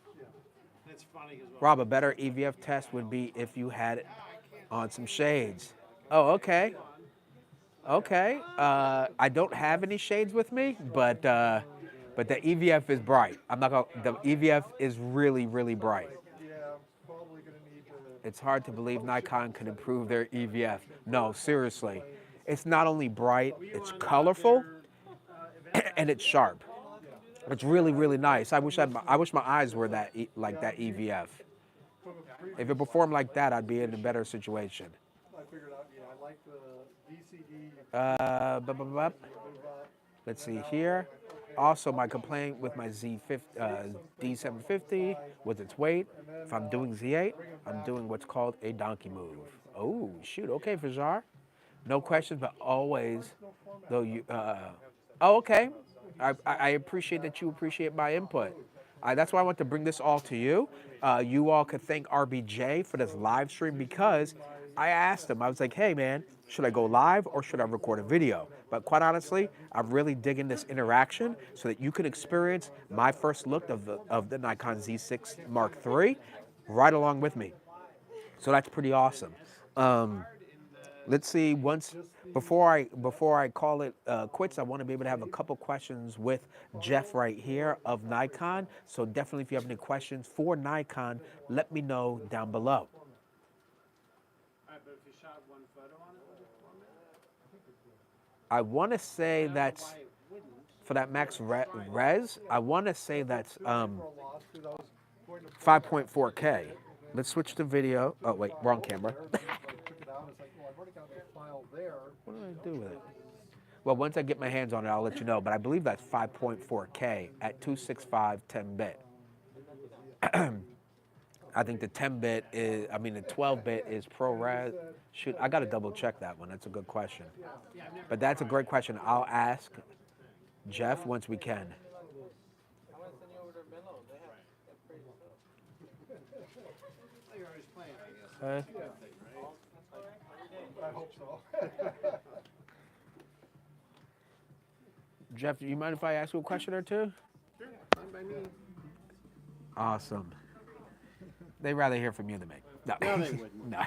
That's funny because. Rob, a better EVF test would be if you had it on some shades. Oh, okay. Okay. I don't have any shades with me, but the EVF is bright. I'm not gonna. The EVF is really, really bright. Yeah, probably gonna need to. It's hard to believe Nikon can improve their EVF. No, seriously. It's not only bright, it's colorful, and it's sharp. It's really, really nice. I wish my eyes were like that EVF. If it performed like that, I'd be in a better situation. I figured out, yeah, I like the VCD. Let's see here. Also, my complaint with my D750 was its weight. If I'm doing Z8, I'm doing what's called a donkey move. Oh, shoot. Okay, Fajar. No questions, but always, though you. Oh, okay. I appreciate that you appreciate my input. That's why I want to bring this all to you. You all could thank RBJ for this live stream because I asked him. I was like, "Hey, man, should I go live or should I record a video?" But quite honestly, I'm really digging this interaction so that you can experience my first look of the Nikon Z6 Mark III right along with me. So that's pretty awesome. Let's see. Before I call it quits, I want to be able to have a couple questions with Jeff right here of Nikon. So definitely, if you have any questions for Nikon, let me know down below. I want to say that's for that max res. I want to say that's 5.4K. Let's switch to video. Oh wait, wrong camera. What do I do with it? Well, once I get my hands on it, I'll let you know. But I believe that's 5.4K at 265 10-bit. I think the 10-bit is, I mean, the 12-bit is ProRes. Shoot, I got to double check that one. That's a good question. But that's a great question. I'll ask Jeff once we can. I hope so. Jeff, do you mind if I ask you a question or two? Sure, fine by me. Awesome. They'd rather hear from you than me. No, No, they wouldn't. No.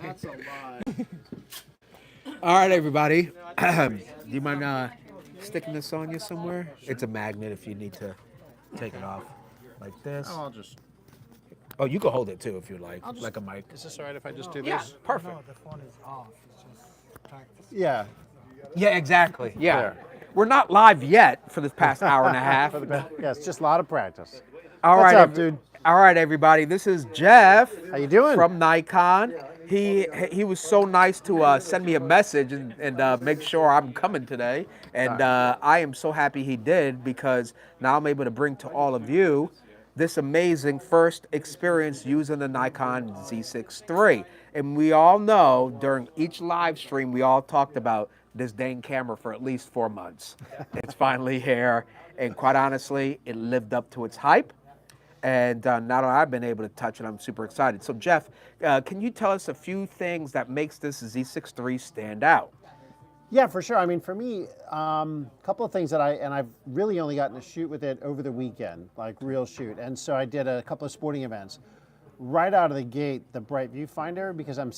That's a lie. All right, everybody. Do you mind sticking this on you somewhere? It's a magnet if you need to take it off like this. Oh, I'll just. Oh, you can hold it too if you like, I'll just- like a mic. Is this all right if I just do Yeah, this? perfect. No, the phone is off. It's just practice. Yeah. Yeah, exactly. Yeah. There. We're not live yet for this past hour and a half. Yeah, it's just a lot of practice. All What's right, up, dude? All right, everybody. This is Jeff. How you doing? From Nikon. He was so nice to send me a message and make sure I'm coming today. And I am so happy he did because now I'm able to bring to all of you this amazing first experience using the Nikon Z6III. And we all know during each live stream, we all talked about this dang camera for at least 4 months. It's finally here. And quite honestly, it lived up to its hype. And now that I've been able to touch it, I'm super excited. So Jeff, can you tell us a few things that makes this Z6III stand out? Yeah, for sure. I mean, for me, a couple of things that I've really only gotten to shoot with it over the weekend, like real shoot. And so I did a couple of sporting events. Right out of the gate, the bright viewfinder, because I'm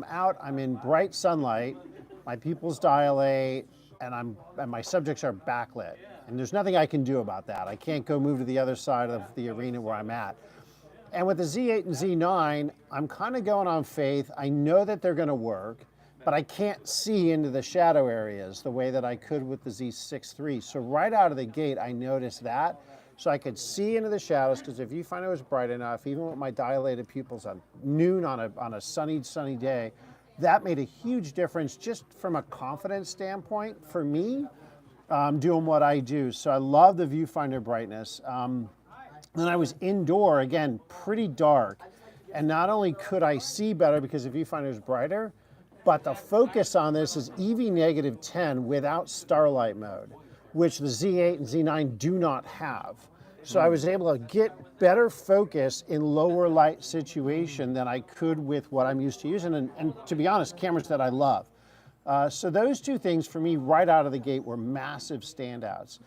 out, I'm in bright sunlight, my pupils dilate, and my subjects are backlit. And there's nothing I can do about that. I can't go move to the other side of the arena where I'm at. And with the Z8 and Z9, I'm kind of going on faith. I know that they're going to work, but I can't see into the shadow areas the way that I could with the Z6III. So right out of the gate, I noticed that. So I could see into the shadows, because if you find it was bright enough, even with my dilated pupils at noon on a sunny day, that made a huge difference just from a confidence standpoint for me, doing what I do. So I love the viewfinder brightness. Then I was indoor, again, pretty dark. And not only could I see better because the viewfinder is brighter, but the focus on this is EV -10 without starlight mode, which the Z8 and Z9 do not have. So I was able to get better focus in lower light situation than I could with what I'm used to using, and to be honest, cameras that I love. So those two things for me right out of the gate were massive standouts.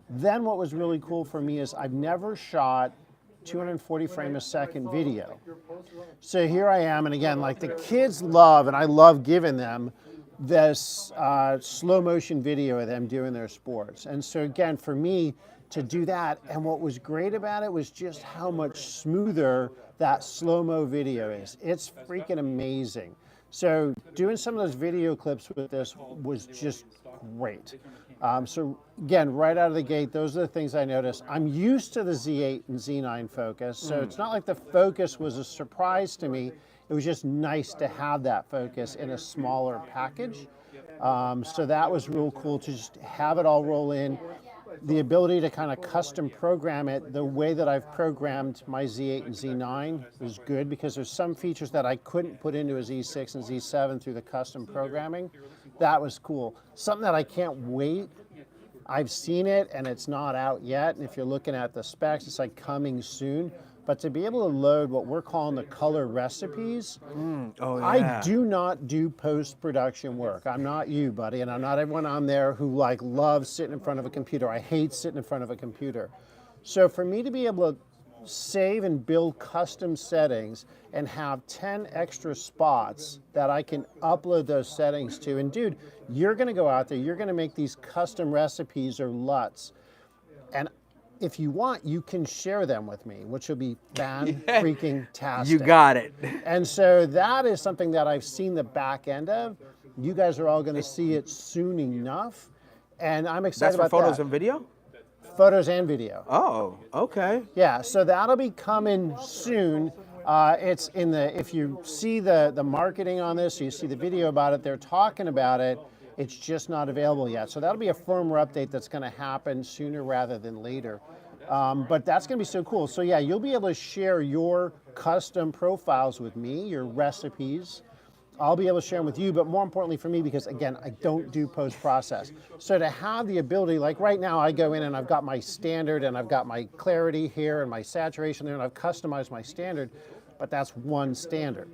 Then what was really cool for me is I've never shot 240 frame a second video. So here I am, and again, like the kids love, and I love giving them this slow motion video of them doing their sports. And so again, for me to do that, and what was great about it was just how much smoother that slow-mo video is. It's freaking amazing. So doing some of those video clips with this was just great. So again, right out of the gate, those are the things I noticed. I'm used to the Z8 and Z9 focus, so it's not like the focus was a surprise to me. It was just nice to have that focus in a smaller package. So that was real cool to just have it all roll in. the ability to kind of custom program it the way that I've programmed my Z8 and Z9 is good, because there's some features that I couldn't put into a Z6 and Z7 through the custom programming. That was cool. Something that I can't wait, I've seen it and it's not out yet, and if you're looking at the specs, it's like coming soon. But to be able to load what we're calling the color recipes, Oh, yeah. I do not do post-production work. I'm not you, buddy, and I'm not everyone on there who like loves sitting in front of a computer. I hate sitting in front of a computer. So for me to be able to save and build custom settings and have 10 extra spots that I can upload those settings to, and dude, you're gonna go out there, you're gonna make these custom recipes or LUTs, and if you want, you can share them with me, which will be fan-freaking-tastic. You got it. And so that is something that I've seen the back end of. You guys are all going to see it soon enough, and I'm excited That's for about photos that. and video? Photos and video. Oh, okay. Yeah, so that'll be coming soon. It's in the, if you see the marketing on this, you see the video about it, they're talking about it. It's just not available yet. So that'll be a firmware update that's going to happen sooner rather than later. But that's going to be so cool. So yeah, you'll be able to share your custom profiles with me, your recipes. I'll be able to share them with you, but more importantly for me, because again, I don't do post-process. So to have the ability, like right now I go in and I've got my standard and I've got my clarity here and my saturation there, and I've customized my standard, but that's one standard.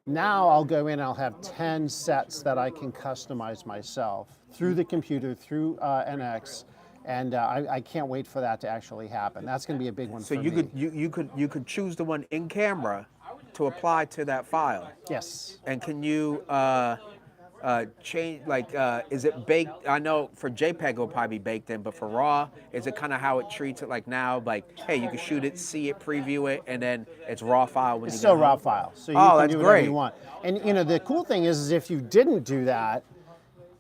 Now I'll go in, I'll have 10 sets that I can customize myself through the computer, through NX, and I can't wait for that to actually happen. That's going to be a big one So for you me. you could choose the one in camera to apply to that file. Yes. And can you change, like, is it baked? I know for JPEG it'll probably be baked in, but for RAW, is it kind of how it treats it like now? Like, hey, you can shoot it, see it, preview it, and then it's RAW file when It's you still get raw home? file, so you Oh, can that's do whatever great. you want. And you know, the cool thing is if you didn't do that,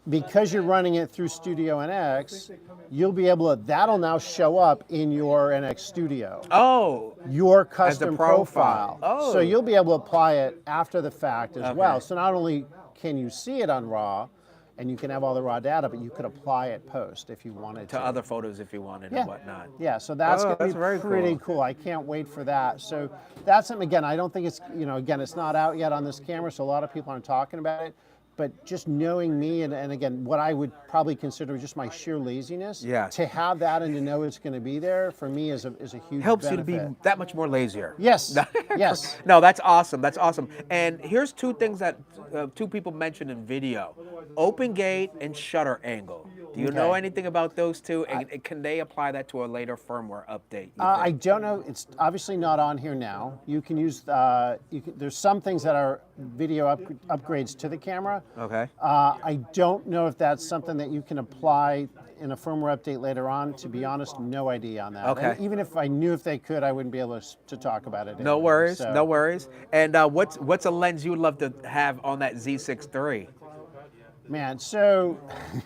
because you're running it through Studio NX, you'll be able to, that'll now show up in your NX Studio. Oh, Your custom profile. profile. Oh. So you'll be able to apply it after the fact as Okay. well. So not only can you see it on RAW, and you can have all the raw data, but you could apply it post if you wanted to. to other photos if you wanted Yeah. and whatnot. Yeah, so that's Oh, going to that's be very pretty cool. cool. I can't wait for that. So that's something, again, I don't think it's, you know, again, it's not out yet on this camera, so a lot of people aren't talking about it. But just knowing me, and again, what I would probably consider just my sheer laziness, Yeah. to have that and to know it's going to be there, for me is a huge Helps benefit. you to be that much more lazier. Yes, yes. No, that's awesome. That's awesome. And here's two things that two people mentioned in video: open gate and shutter angle. Do you know Okay. anything about those two? And can they apply that to a later firmware update? you I think? don't know. It's obviously not on here now. You can use, there's some things that are video upgrades to the camera. Okay. I don't know if that's something that you can apply in a firmware update later on. To be honest, no idea on that. Okay. And even if I knew if they could, I wouldn't be able to talk about it. No anyway. worries. So- No worries. And what's a lens you would love to have on that Z6III? Man, so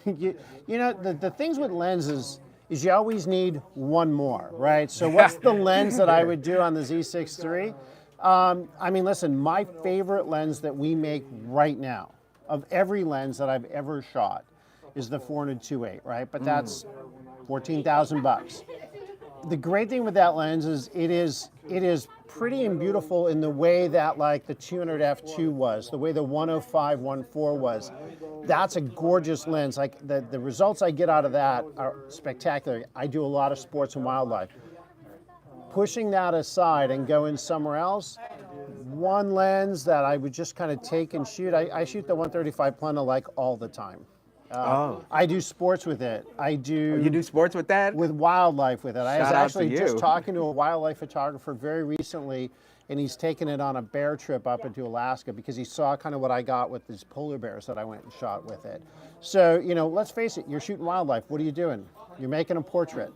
you know the things with lenses is you always need one more, right? So what's the lens that I would do on the Z6III? I mean, listen, my favorite lens that we make right now, of every lens that I've ever shot, is the 400-2.8, right? But that's $14,000. The great thing with that lens is it is pretty and beautiful in the way that like the 200 f2 was, the way the 105 1.4 was. That's a gorgeous lens. Like the results I get out of that are spectacular. I do a lot of sports and wildlife. Pushing that aside and going somewhere else, one lens that I would just kind of take and shoot, I shoot the 135 Plena like all the time. I do sports with it. I do. You do sports with that? With wildlife with it. I was Shout out to actually just you. talking to a wildlife photographer very recently, and he's taken it on a bear trip up into Alaska because he saw kind of what I got with these polar bears that I went and shot with it. So, you know, let's face it, you're shooting wildlife. What are you doing? You're making a portrait.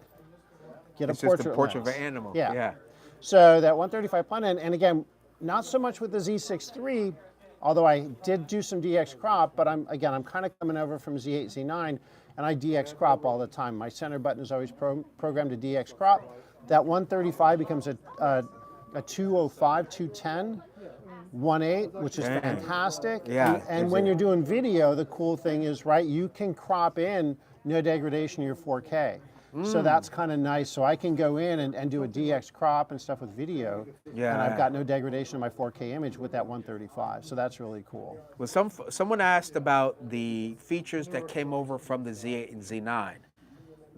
Get It's a portrait just a portrait lens. of an animal. Yeah. Yeah. So that 135 Plena, and again, not so much with the Z6III, although I did do some DX crop, but I'm kind of coming over from Z8, Z9, and I DX crop all the time. My center button is always programmed to DX crop. That 135 becomes a 205, 210, 1.8, which is fantastic. Yeah, And when you're doing video, the cool thing is, right, you can crop in no degradation of your 4K. So that's kind of nice. So I can go in and do a DX crop and stuff with video, and I've got no degradation of my 4K image with that 135. So that's really cool. Well, someone asked about the features that came over from the Z8 and Z9.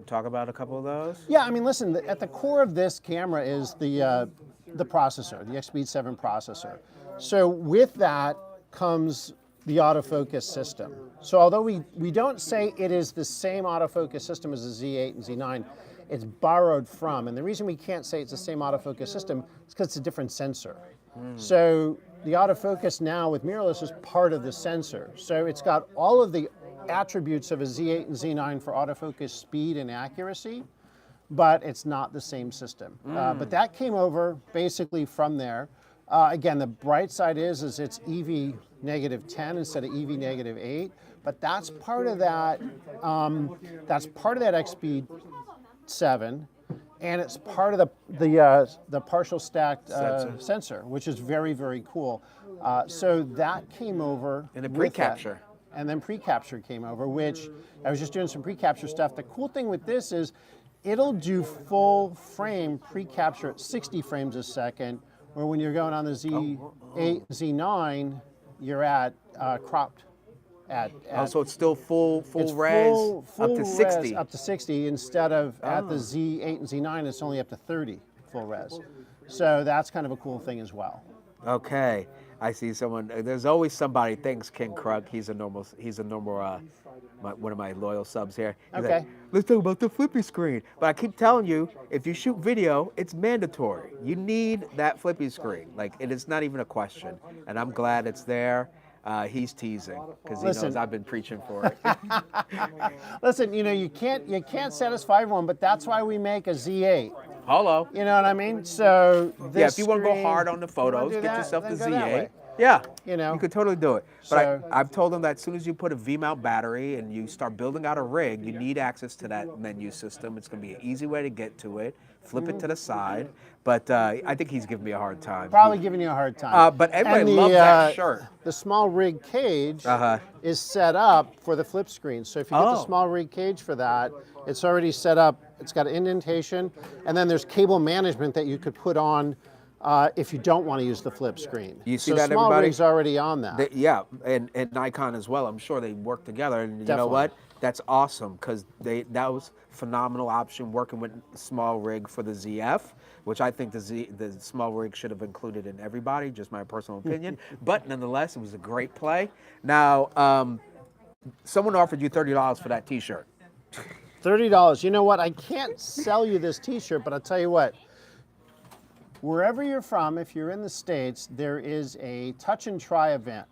Talk about a couple of those? Yeah, I mean, listen, at the core of this camera is the processor, the X-Speed 7 processor. So with that comes the autofocus system. So although we don't say it is the same autofocus system as the Z8 and Z9, it's borrowed from. And the reason we can't say it's the same autofocus system is because it's a different sensor. So the autofocus now with mirrorless is part of the sensor. So it's got all of the attributes of a Z8 and Z9 for autofocus speed and accuracy, but it's not the same system. But that came over basically from there. Again, the bright side is it's EV -10 instead of EV -8, but that's part of that. That's part of that X-Speed 7, and it's part of the partial stacked sensor, which is very, very cool. So that came over. And the with pre-capture. that. And then pre-capture came over, which I was just doing some pre-capture stuff. The cool thing with this is it'll do full frame pre-capture at 60 frames a second, where when you're going on the Z8, Z9, you're at cropped at So it's still full it's res full up to 60. res up to 60 instead of at the Z8 and Z9, it's only up to 30 full res. So that's kind of a cool thing as well. Okay, I see someone. There's always somebody. Thanks, King Krug. He's a normal. One of my loyal subs here. He's Okay. like, let's talk about the flippy screen. But I keep telling you, if you shoot video, it's mandatory. You need that flippy screen. Like, it is not even a question. And I'm glad it's there. He's teasing because he knows I've been preaching for it. Listen, you can't satisfy everyone, but that's why we make a Z8. Hello. You know what I mean? So this Yeah, if you want to go screen- hard on the if you wanna photos, do get that, yourself the then go that Z8. way. Yeah, You could totally do it. But So- I've told them that as soon as you put a V-mount battery and you start building out a rig, you need access to that menu system. It's going to be an easy way to get to it. Flip it to the side. But I think he's giving me a hard time. Probably giving you a hard time. But everybody And loves that shirt. The small rig cage is set up for the flip screen. So if you get the small rig cage for that, it's already set up. It's got an indentation, and then there's cable management that you could put on if you don't want to use the flip screen. You see so that, small everybody? rig's already on that. Yeah, and Nikon as well. I'm sure they work together. And you know Definitely. what? That's awesome because that was a phenomenal option working with small rig for the ZF, which I think the small rig should have included in everybody, just my personal opinion. But nonetheless, it was a great play. Now, someone offered you $30 for that T-shirt. $30. You know what? I can't sell you this T-shirt, but I'll tell you what. Wherever you're from, if you're in the States, there is a touch and try event.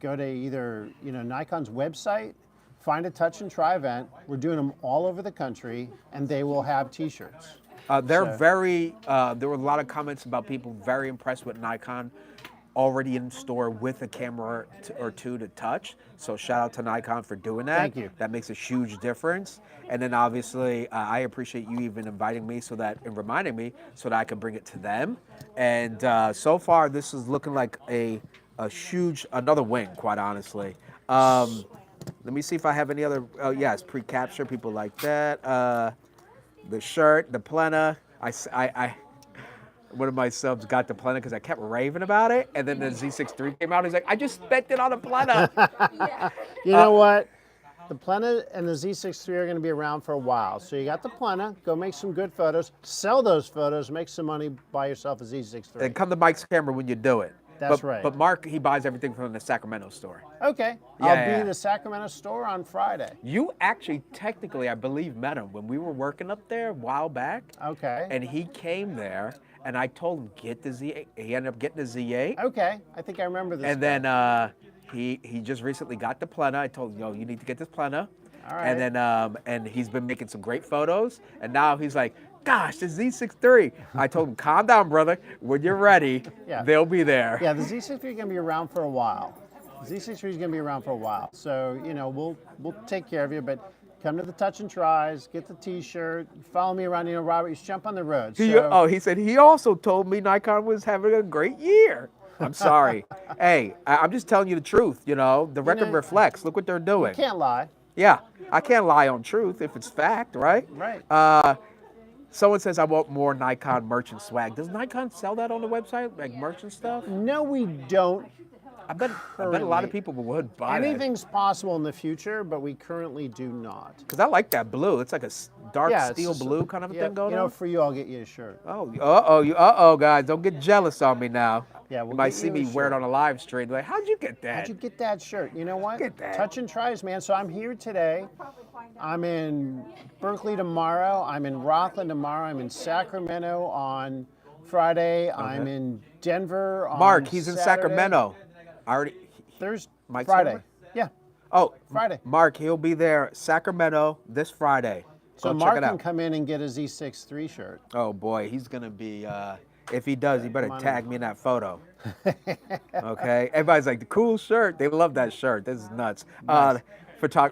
Go to either Nikon's website, find a touch and try event. We're doing them all over the country, and they will have T-shirts. There were a lot of comments about people very impressed with Nikon already in store with a camera or two to touch. So shout out to Nikon for doing that. Thank you. That makes a huge difference. And then obviously, I appreciate you even inviting me and reminding me so that I could bring it to them. And so far, this is looking like another win, quite honestly. Let me see if I have any other. Oh yes, pre-capture, people like that. The shirt, the Plena. One of my subs got the Plena because I kept raving about it, and then the Z6III came out. He's like, I just spent it on a Plena. You know what? The Plena and the Z6III are going to be around for a while. So you got the Plena, go make some good photos, sell those photos, make some money, buy yourself a Z6III. And come to Mike's camera when you do it. That's right. But Mark, he buys everything from the Sacramento store. Okay, I'll be in the Sacramento store on Friday. You actually, technically, I believe, met him when we were working up there a while back. Okay. And he came there, and I told him, get the Z8. He ended up getting the Z8. Okay, I think I remember this. And then he just recently got the Plena. I told him, you need to get this Plena. All right. And then and he's been making some great photos. And now he's like, gosh, the Z6III. I told him, calm down, brother. When you're ready, they'll be there. Yeah, the Z6III is going to be around for a while. The Z6III is going to be around for a while. So, we'll take care of you, but come to the touch and tries, get the T-shirt, follow me around, Robert, you should jump on the road. He said he also told me Nikon was having a great year. I'm sorry. Hey, I'm just telling you the truth, the record reflects. Look what they're doing. You can't lie. Yeah, I can't lie on truth if it's fact, right? Right. Someone says I want more Nikon merchant swag. Does Nikon sell that on the website, like merchant stuff? No, we don't I bet a lot of currently. people would buy that. Anything's possible in the future, but we currently do not. Because I like that blue. It's like a dark Yeah, it's steel just- blue kind of a yeah, thing going you know, on. for you, I'll get you a shirt. Oh, uh-oh, guys. Don't get jealous on me now. Yeah, we'll you might get see you a me wear it shirt. on a live stream. Like, how'd you get that? How'd you get that shirt? You know what? Get that. Touch and tries, man. So I'm here today. I'm in Berkeley tomorrow. I'm in Rockland tomorrow. I'm in Sacramento on Friday. I'm in Denver on Mark, he's in Saturday. Sacramento. I already. Thursday, Mike's Friday. over? Yeah, Oh, Friday. Mark, he'll be there Sacramento this Friday. So Go Mark check it can out. come in and get a Z6III shirt. Oh boy, he's gonna be. If he does, he better come on tag in. me in that photo. Okay, everybody's like the cool shirt. They love that shirt. This is nuts.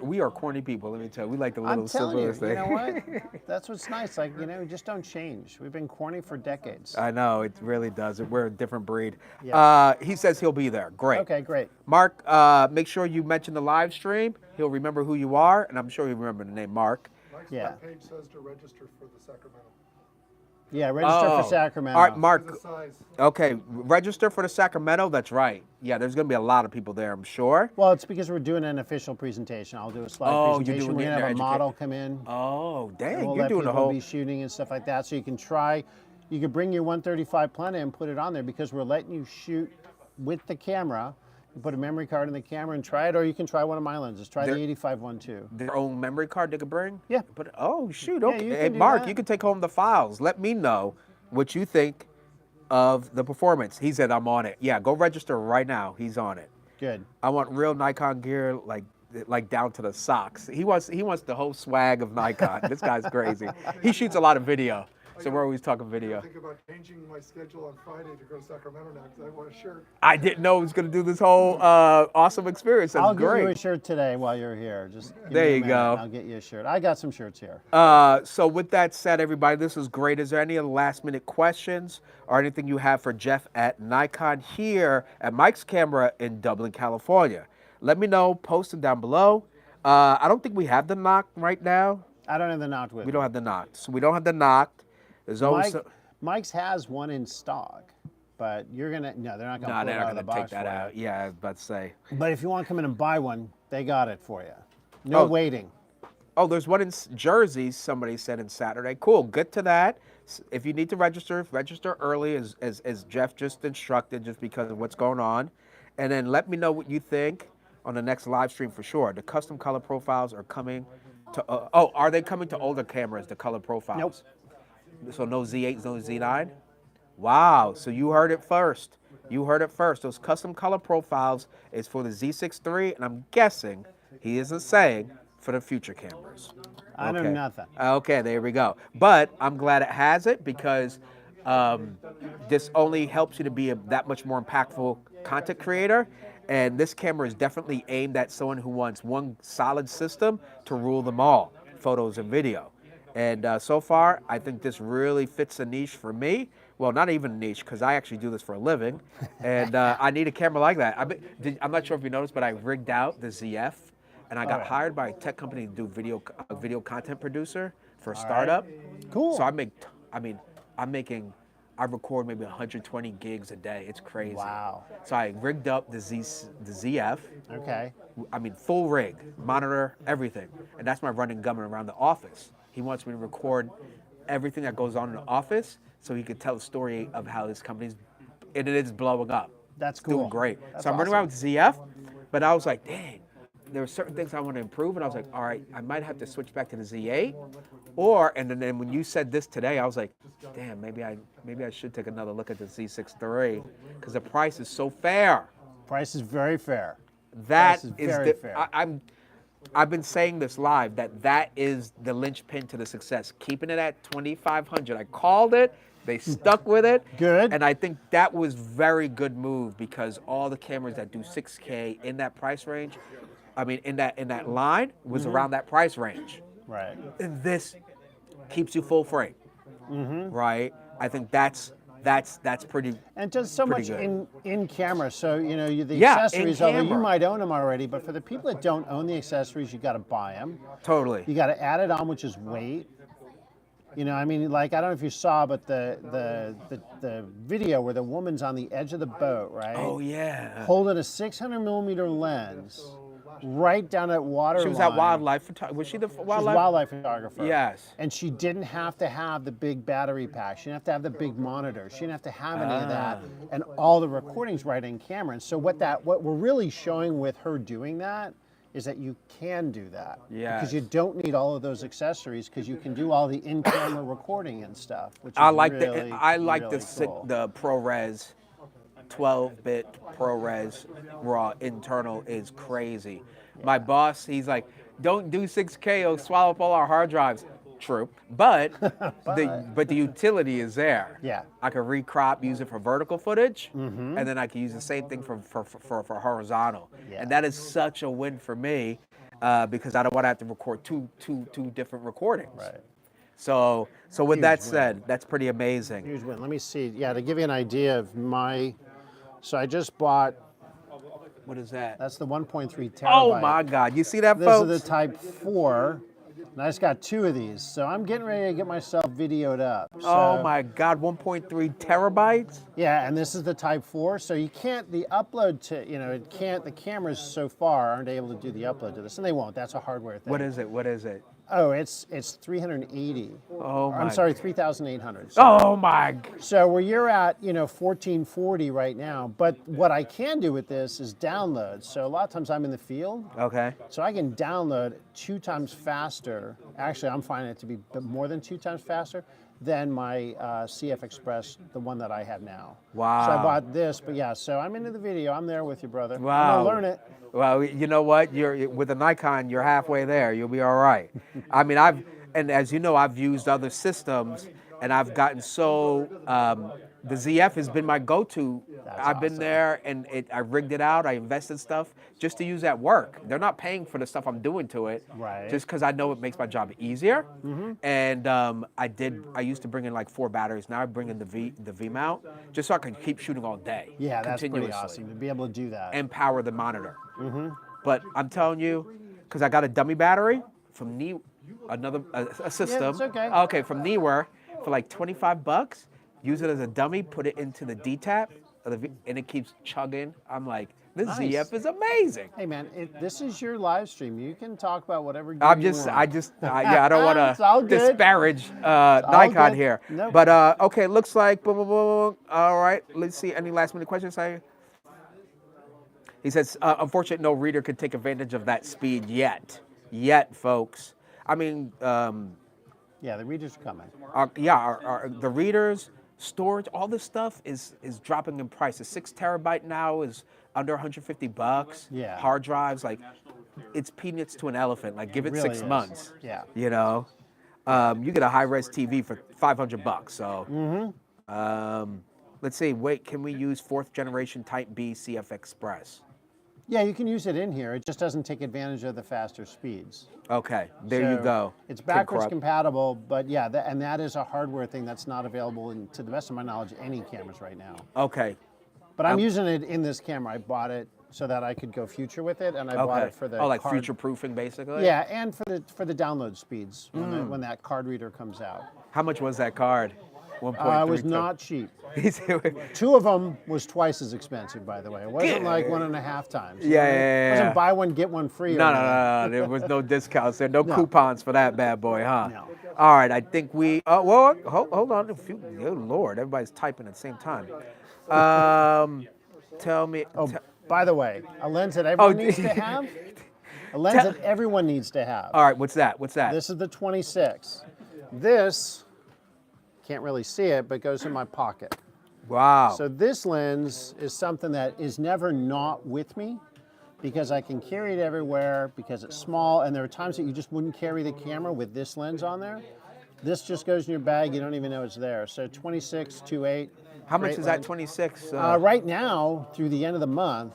We are corny people. Let me tell you, we like the little I'm telling you, silver you thing. know what? That's what's nice. Like, you know, we just don't change. We've been corny for decades. I know it really does. We're a different breed. Yeah. He says he'll be there. Great. Okay, great. Mark, make sure you mention the live stream. He'll remember who you are, and I'm sure he'll remember the name Mark. Mike's Yeah. page says to register for the Sacramento. Yeah, register Oh. for Sacramento. All right, Mark. The size. Okay, register for the Sacramento. That's right. Yeah, there's gonna be a lot of people there, I'm sure. Well, it's because we're doing an official presentation. I'll do a slide Oh, you're presentation. doing We're it gonna in have a their model come in. Oh, and dang! we'll You're let doing the people whole. be shooting and stuff like that. So you can try. You could bring your 135 Plena and put it on there because we're letting you shoot with the camera. You put a memory card in the camera and try it, or you can try one of my lenses. Try There- the 85 one too. Their own memory card they could bring. Yeah. But oh shoot! Yeah, Okay, you hey, can do Mark, that. you can take home the files. Let me know what you think of the performance. He said I'm on it. Yeah, go register right now. He's on it. Good. I want real Nikon gear, like down to the socks. He wants the whole swag of Nikon. This guy's crazy. He shoots a lot of video, so we're always talking video. I think about changing my schedule on Friday to go to Sacramento now because I want a shirt. I didn't know he was going to do this whole awesome experience. That's I'll get you a great. shirt today while you're here. Just give There me a you minute go. and I'll get you a shirt. I got some shirts here. So with that said, everybody, this was great. Is there any last minute questions or anything you have for Jeff at Nikon here at Mike's Camera in Dublin, California? Let me know. Post them down below. I don't think we have the knock right now. I don't have the knocked with We me. don't have the knock. So we don't have the knocked. There's always Mike's has one in stock, but you're gonna no, they're not gonna no, pull they're it not out of the going to take box that for out. you. Yeah, I was about to say. But if you want to come in and buy one, they got it for you. No Oh. waiting. Oh, there's one in Jersey, somebody said in Saturday. Cool, good to that. If you need to register early, as Jeff just instructed, just because of what's going on. And then let me know what you think on the next live stream for sure. The custom color profiles are coming to, are they coming to older cameras, the color profiles? Nope. So no Z8, no Z9? Wow, so you heard it first. You heard it first. Those custom color profiles is for the Z6III, and I'm guessing, he isn't saying, for the future cameras. I know Okay. nothing. Okay, there we go. But I'm glad it has it because this only helps you to be that much more impactful content creator. And this camera is definitely aimed at someone who wants one solid system to rule them all, photos and video. And so far, I think this really fits a niche for me. Well, not even a niche, because I actually do this for a living. And I need a camera like that. I'm not sure if you noticed, but I rigged out the ZF. And I got hired by a tech company to do video content producer for a startup. Cool. So I record maybe 120 gigs a day. It's crazy. Wow. So I rigged up the ZF. Okay. I mean, full rig, monitor, everything. And that's my running gun around the office. He wants me to record everything that goes on in the office so he could tell the story of how this company's, and it is blowing up. That's It's cool. doing great. That's So I'm running around with ZF, but I was like, dang, there were certain things I want to improve, and I was like, all right, I might have to switch back to the Z8, and then when you said this today, I was like, damn, maybe I should take another look at the Z6III because the price is so fair. Price is very fair. That Price is is very the, fair. I've been saying this live that is the linchpin to the success. Keeping it at 2,500. I called it. They stuck with it. Good. And I think that was very good move because all the cameras that do 6K in that price range, I mean in that line was around that price range. Right. And this keeps you full frame. Right? I think that's that's pretty. And it does so Pretty much good. in camera. So, you know, the Yeah, in accessories, although you camera. might own them already, but for the people that don't own the accessories, you got to buy them. Totally. You got to add it on, which is weight. You know, I mean, like, I don't know if you saw, but the video where the woman's on the edge of the boat, right? Oh yeah. Holding a 600 millimeter lens right down at water She was line. that wildlife photographer. Was she the She's a wildlife? wildlife photographer. Yes. And she didn't have to have the big battery pack. She didn't have to have the big monitor. She didn't have to have any of that. And all the recordings right in camera. And so what we're really showing with her doing that is that you can do that. Yes. Because you don't need all of those accessories because you can do all the in-camera recording and stuff, which is I like really, the really cool. the ProRes 12-bit ProRes raw internal is crazy. My boss, he's like, don't do 6K, it'll swallow up all our hard drives. True, but the utility is there. Yeah. I can recrop, use it for vertical footage, and then I can use the same thing for horizontal. Yeah. And that is such a win for me because I don't want to have to record two different recordings. Right. So with Huge that win. said, that's pretty amazing. Huge win. Let me see. Yeah, to give you an idea of so I just bought, What is that? that's the 1.3 terabyte. Oh my God! You see that, This folks? is the Type 4, and I just got 2 of these. So I'm getting ready to get myself videoed up. So, Oh my God! 1.3 terabytes. Yeah, and this is the Type 4, so you can't, the upload to, you know, it can't, the cameras so far aren't able to do the upload to this, and they won't. That's a hardware thing. What is it? What is it? Oh, it's 380. Oh my. I'm sorry, 3,800. Oh my. So where you're at, you know, 1440 right now, but what I can do with this is download. So a lot of times I'm in the field, Okay. so I can download 2 times faster. Actually, I'm finding it to be more than 2 times faster than my CF Express, the one that I have now. Wow. So I bought this, but yeah, so I'm into the video. I'm there with you, brother. I'm Wow. gonna learn it. Well, you know what? You're with a Nikon. You're halfway there. You'll be all right. I mean, and as you know, I've used other systems, and I've gotten so. The ZF has been my go-to. I've been awesome. there, and I rigged it out. I invested stuff just to use at work. They're not paying for the stuff I'm doing to it, Right. just because I know it makes my job easier. And I used to bring in like 4 batteries. Now I bring in the V mount, just so I can keep shooting all day. Yeah, that's pretty continuously. awesome to be able to do that. And power the monitor. But I'm telling you, because I got a dummy battery from a system. it's okay. Okay, from Neewer for like $25. Use it as a dummy, put it into the D-tap, and it keeps chugging. I'm like, this Nice. ZF is amazing. Hey man, this is your live stream. You can talk about whatever gear I you want. don't want It's all to good. disparage all Nikon good. here. Nope. But okay, looks like boom, boom, boom. All right, let's see. Any last minute questions? He says, unfortunately, no reader could take advantage of that speed yet. Yet, folks. I mean, Yeah, the readers are coming. the readers, storage, all this stuff is dropping in price. A 6 terabyte now is under $150. Yeah. Hard drives, like, it's peanuts to an elephant. Like, give it really 6 is. months. Yeah. You know, you get a high-res TV for $500. So, let's see. Wait, can we use 4th generation Type B CF Express? Yeah, you can use it in here. It just doesn't take advantage of the faster speeds. Okay, there you So go. It's Kid backwards Corrupt. compatible, but yeah, and that is a hardware thing that's not available in, to the best of my knowledge, any cameras right now. Okay. But I'm using it in this camera. I bought it so that I could go future with it, and I bought Okay. it for the like card. future proofing, basically. Yeah, and for the download speeds when that card reader comes out. How much was that card? 1.3. It was not cheap. Yeah, 2 of them was twice as expensive, by the way. It wasn't like 1.5 times. yeah, It yeah. wasn't buy one get one free. No, or no, anything. no, no. There was no discounts. There, no coupons for that bad boy, huh? No. All right, I think we. Well, hold on. Oh Lord, everybody's typing at the same time. Tell me. Oh, by the way, a lens that everyone needs to have. A lens that everyone needs to have. All right, what's that? What's that? This is the 26. This, can't really see it, but goes in my pocket. Wow. So this lens is something that is never not with me because I can carry it everywhere because it's small, and there are times that you just wouldn't carry the camera with this lens on there. This just goes in your bag, you don't even know it's there. So 26, 2.8. How much great is that lens. 26? Right now, through the end of the month,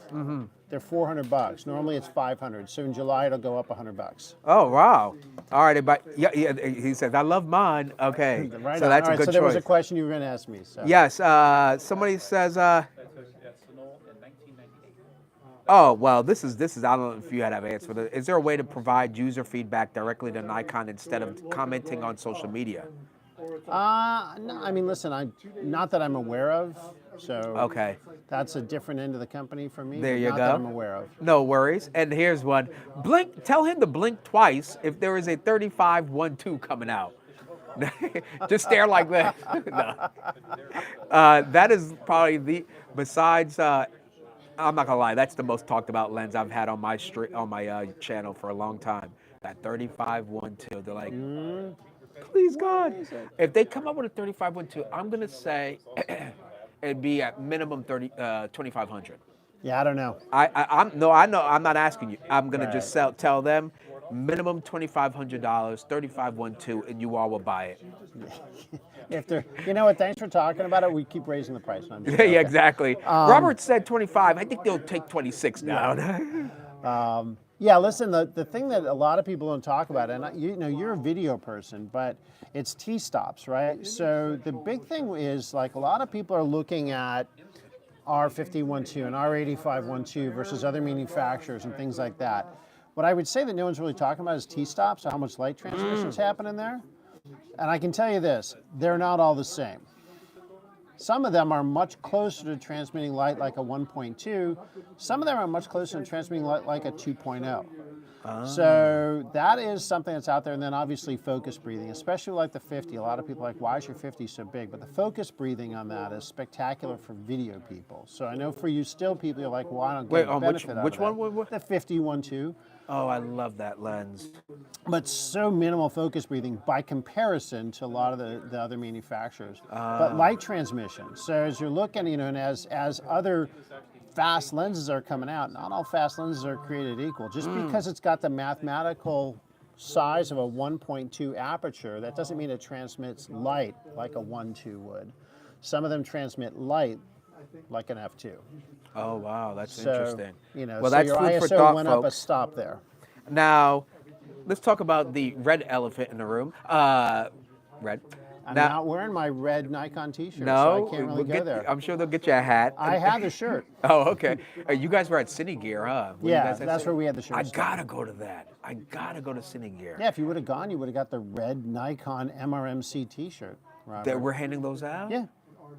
they're $400. Normally it's 500. So in July it'll go up $100. Oh, wow. All right, but yeah, he says, I love mine. Okay, Right so on. that's All a right, good so there was choice. a question you were going to ask me. So. Yes, somebody says, oh, well, this is, I don't know if you had an answer for this. Is there a way to provide user feedback directly to Nikon instead of commenting on social media? No, I mean, listen, not that I'm aware of. So Okay. that's a different end of the company for me. There but you not go. that I'm aware of. No worries. And here's one. Blink. Tell him to blink twice if there is a 35-1.2 coming out. Just stare like that. No. That is probably besides. I'm not gonna lie. That's the most talked about lens I've had on my channel for a long time. That 35-1.2. They're like, please God, if they come up with a 35-1.2, I'm gonna say it'd be at minimum 2,500. Yeah, I don't know. I know. I'm not asking you. I'm gonna just Right. tell them minimum $2,500, 35-1.2, and you all will buy it. If they're, you know what? Thanks for talking about it. We keep raising the price. I'm just Yeah, joking. exactly. Robert said 25. I think they'll take 26 now. Yeah, listen, the thing that a lot of people don't talk about, and you're a video person, but it's T-stops, right? So the big thing is, like, a lot of people are looking at R50-1.2 and R85-1.2 versus other manufacturers and things like that. What I would say that no one's really talking about is T-stops, so how much light transmission's happening there. And I can tell you this, they're not all the same. Some of them are much closer to transmitting light like a 1.2. Some of them are much closer to transmitting light like a 2.0. So that is something that's out there. And then obviously focus breathing, especially like the 50. A lot of people are like, why is your 50 so big? But the focus breathing on that is spectacular for video people. So I know for you still people, you're like, well, I don't get the benefit out of which that. one? The 50-1.2. Oh, I love that lens. But so minimal focus breathing by comparison to a lot of the other manufacturers. But light transmission. So as you're looking, and as other fast lenses are coming out, not all fast lenses are created equal. Just because it's got the mathematical size of a 1.2 aperture, that doesn't mean it transmits light like a 1.2 would. Some of them transmit light like an f2. Oh, wow, that's So, interesting. Well, Well, so that's your food for ISO thought, went up a folks. stop there. Now, let's talk about the red elephant in the room. Red. I'm Now, not wearing my red Nikon t-shirt, no, so I can't really we'll go there. I'm sure they'll get you a hat. I had the shirt. Oh, okay. You guys were at Cine Gear, huh? Were you Yeah, guys at that's Cine- where we had the shirt. I gotta go to that. I gotta go to Cine Gear. Yeah, if you would have gone, you would have got the red Nikon MRMC t-shirt, Robert. That we're handing those out? Yeah,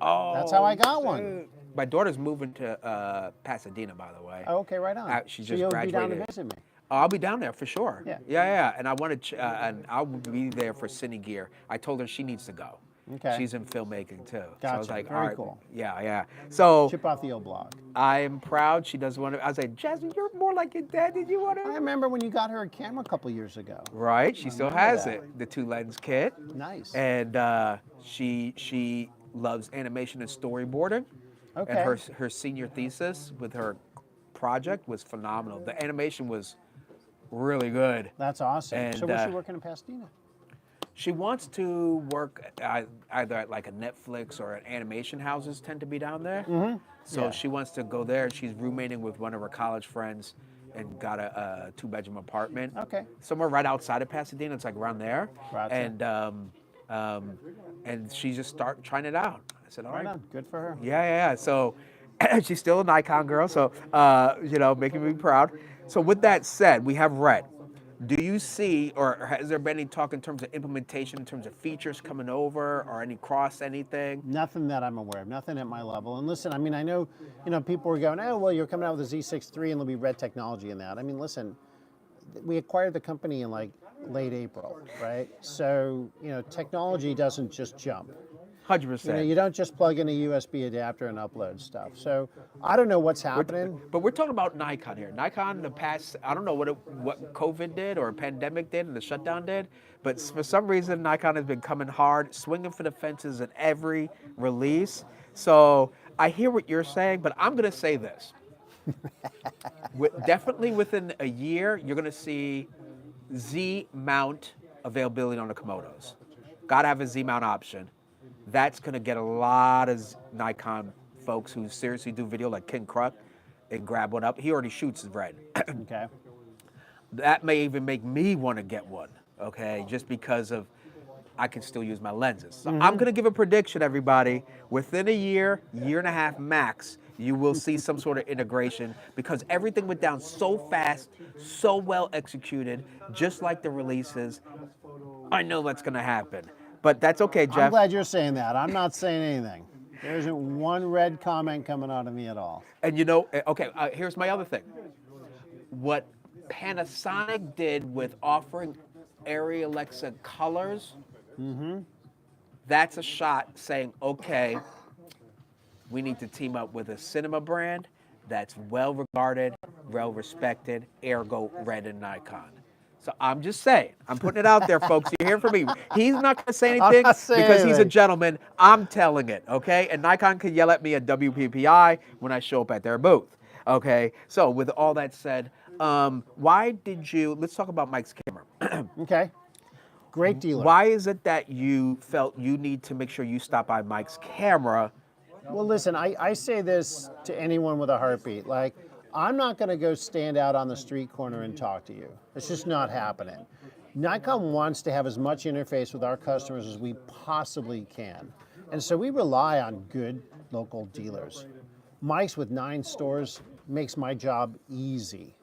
Oh, that's how I got one. my daughter's moving to Pasadena, by the way. Oh, okay, right on. She so just you'll graduated. be down to visit me. Oh, I'll be down there for sure. Yeah. Yeah. And I want to, and I'll be there for Cine Gear. I told her she needs to go. Okay. She's in filmmaking too. So I was Gotcha. like, Very all right. cool. Yeah. So Chip off the old blog. I am proud. She doesn't want to. I was like, Jasmine, you're more like your dad. Did you want I to? remember when you got her a camera a couple years ago. Right. She still remember has that. it. The 2-lens kit. Nice. And she loves animation and storyboarding. Okay. And her senior thesis with her project was phenomenal. The animation was really good. That's awesome. And, so where's she working in Pasadena? She wants to work either at like a Netflix or an animation houses tend to be down there. So Yeah. she wants to go there. She's roommating with one of her college friends and got a 2-bedroom apartment. Okay. Somewhere right outside of Pasadena. It's like around there. Gotcha. And she just start trying it out. I said, all Right right. on. Good for her. Yeah. So she's still a Nikon girl, so making me proud. So with that said, we have red. Do you see, or has there been any talk in terms of implementation, in terms of features coming over, or any anything? Nothing that I'm aware of, nothing at my level. And listen, I mean, I know, people were going, oh, well, you're coming out with a Z6III and there'll be red technology in that. I mean, listen, we acquired the company in like late April, right? So, technology doesn't just jump. 100%. You don't just plug in a USB adapter and upload stuff. So I don't know what's happening. But we're talking about Nikon here. Nikon in the past, I don't know what COVID did or pandemic did and the shutdown did, but for some reason Nikon has been coming hard, swinging for the fences in every release. So I hear what you're saying, but I'm going to say this. Definitely within a year, you're going to see Z mount availability on the Komodos. Got to have a Z mount option. That's going to get a lot of Nikon folks who seriously do video, like Ken Kruk. and grab one up. He already shoots red. Okay. That may even make me want to get one, okay, just because of I can still use my lenses. So I'm going to give a prediction, everybody. Within a year, year and a half max, you will see some sort of integration because everything went down so fast, so well executed, just like the releases. I know that's going to happen. But that's okay, I'm Jeff. glad you're saying that. I'm not saying anything. There isn't one red comment coming out of me at all. And you know, okay, here's my other thing. What Panasonic did with offering Arri Alexa colors, that's a shot saying, okay, we need to team up with a cinema brand that's well regarded, well respected, ergo Red and Nikon. So I'm just saying, I'm putting it out there, folks. You hear from me. He's not going to say anything not saying because he's a anything. gentleman. I'm telling it, okay? And Nikon can yell at me at WPPI when I show up at their booth, okay? So with all that said, why did you, let's talk about Mike's camera. Okay. Great dealer. Why is it that you felt you need to make sure you stop by Mike's camera? Well, listen, I say this to anyone with a heartbeat. Like, I'm not going to go stand out on the street corner and talk to you. It's just not happening. Nikon wants to have as much interface with our customers as we possibly can. And so we rely on good local dealers. Mike's with 9 stores makes my job easy.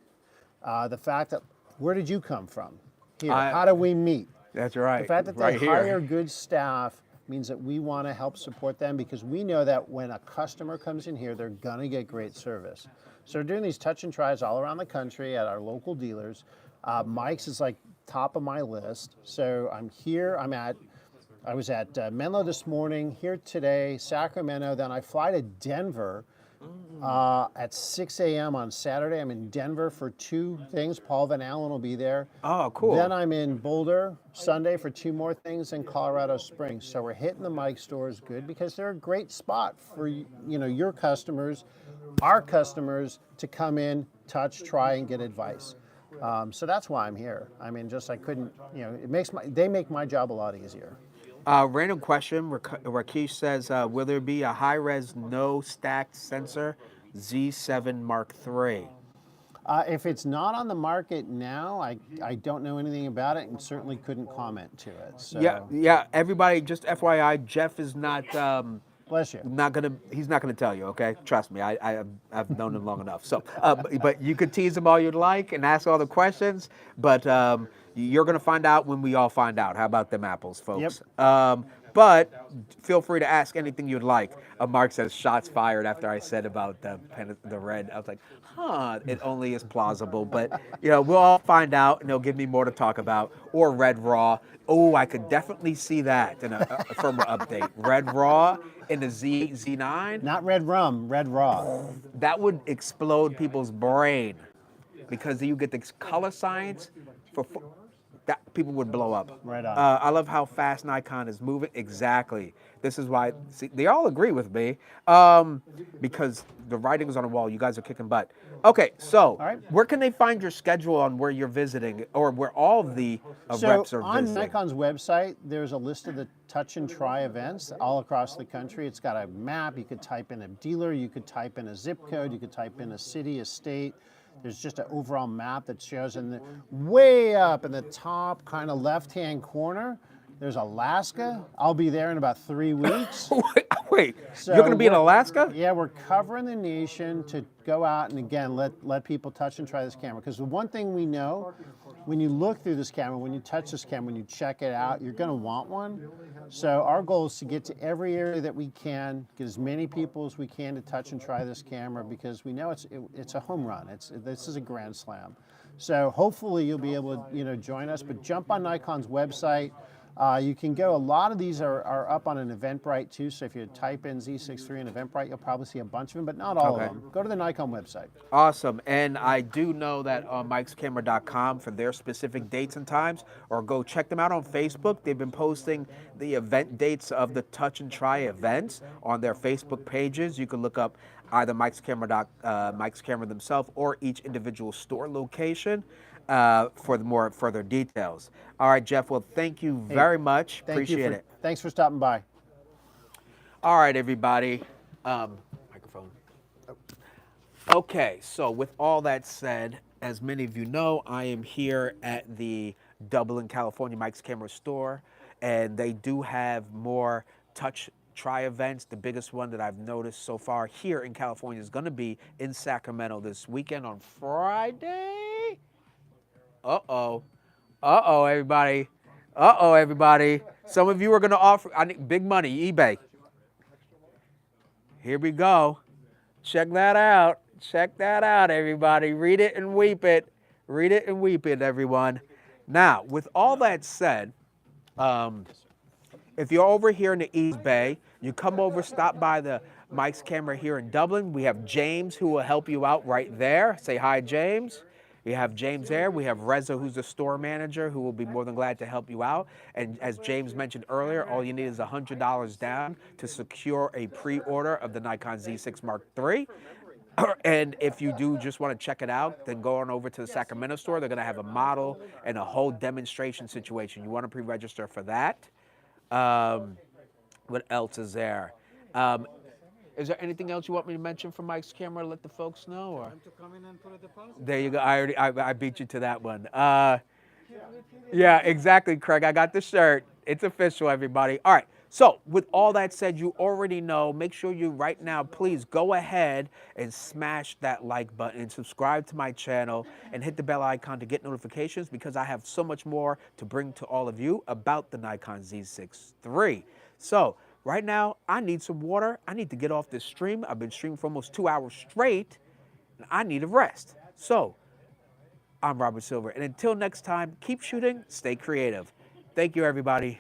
The fact that, where did you come from? Here, how do we meet? That's right. The fact that they right hire here. good staff means that we want to help support them because we know that when a customer comes in here, they're going to get great service. So we're doing these touch and tries all around the country at our local dealers. Mike's is like top of my list. So I'm here, I was at Menlo this morning, here today, Sacramento, then I fly to Denver at 6 a.m. on Saturday. I'm in Denver for 2 things. Paul Van Allen will be there. Oh, cool. Then I'm in Boulder Sunday for 2 more things in Colorado Springs. So we're hitting the Mike stores good because they're a great spot for your customers, our customers to come in, touch, try, and get advice. So that's why I'm here. I mean, just I couldn't, they make my job a lot easier. Random question. Rakesh says, will there be a high-res no-stacked sensor Z7 Mark III? If it's not on the market now, I don't know anything about it and certainly couldn't comment to it. So. Yeah. Everybody, just FYI, Jeff is not. Bless you. He's not gonna tell you. Okay, trust me. I've known him long enough. So, but you could tease him all you'd like and ask all the questions. But you're gonna find out when we all find out. How about them apples, folks? Yep. But feel free to ask anything you'd like. Mark says shots fired after I said about the red. I was like, it only is plausible. But we'll all find out, and they'll give me more to talk about. Or red raw. Oh, I could definitely see that in a firmware update. Red raw in the Z8, Z9. Not red rum, red raw. That would explode people's brain because you get the color science for that people would blow up. Right on. I love how fast Nikon is moving. Exactly. This is why they all agree with me because the writing's on the wall. You guys are kicking butt. Okay, so right. Where can they find your schedule on where you're visiting or where all of the reps are on visiting? Nikon's website, there's a list of the touch and try events all across the country. It's got a map. You could type in a dealer. You could type in a zip code. You could type in a city, a state. There's just an overall map that shows, and way up in the top kind of left-hand corner, there's Alaska. I'll be there in about 3 weeks. Wait, So you're going to be in Alaska? Yeah, we're covering the nation to go out and again let people touch and try this camera. Because the one thing we know, when you look through this camera, when you touch this camera, when you check it out, you're going to want one. So our goal is to get to every area that we can, get as many people as we can to touch and try this camera because we know it's a home run. This is a grand slam. So hopefully you'll be able to join us. But jump on Nikon's website. You can go, a lot of these are up on an Eventbrite too, so if you type in Z6III in Eventbrite, you'll probably see a bunch of them, but not all of them. Go to the Nikon website. Awesome, and I do know that on mikescamera.com for their specific dates and times, or go check them out on Facebook. They've been posting the event dates of the Touch and Try events on their Facebook pages. You can look up either Mike's Camera themselves or each individual store location. For the more further details. All right, Jeff. Well, thank you very much. Appreciate it. Thanks for stopping by. All right, everybody. Microphone. Okay, so with all that said, as many of you know, I am here at the Dublin, California Mike's Camera store, and they do have more touch try events. The biggest one that I've noticed so far here in California is going to be in Sacramento this weekend on Friday. Uh-oh. Uh-oh, everybody. Uh-oh, everybody. Some of you are going to offer I need big money, eBay. Here we go. Check that out. Check that out, everybody. Read it and weep it. Read it and weep it, everyone. Now, with all that said, if you're over here in the East Bay, you come over, stop by the Mike's Camera here in Dublin. We have James who will help you out right there. Say hi, James. We have James there. We have Reza, who's the store manager, who will be more than glad to help you out. And as James mentioned earlier, all you need is $100 down to secure a pre-order of the Nikon Z6 Mark III. And if you do just want to check it out, then go on over to the Sacramento store. They're going to have a model and a whole demonstration situation. You want to pre-register for that. What else is there? Is there anything else you want me to mention from Mike's Camera? Let the folks know. Or? To come in and put a deposit. There you go. I beat you to that one. Yeah, exactly, Craig. I got the shirt. It's official, everybody. All right. So with all that said, you already know, make sure you right now, please go ahead and smash that like button and subscribe to my channel and hit the bell icon to get notifications because I have so much more to bring to all of you about the Nikon Z6III. So right now, I need some water. I need to get off this stream. I've been streaming for almost 2 hours straight, and I need a rest. So I'm Robert Silver, and until next time, keep shooting, stay creative. Thank you, everybody.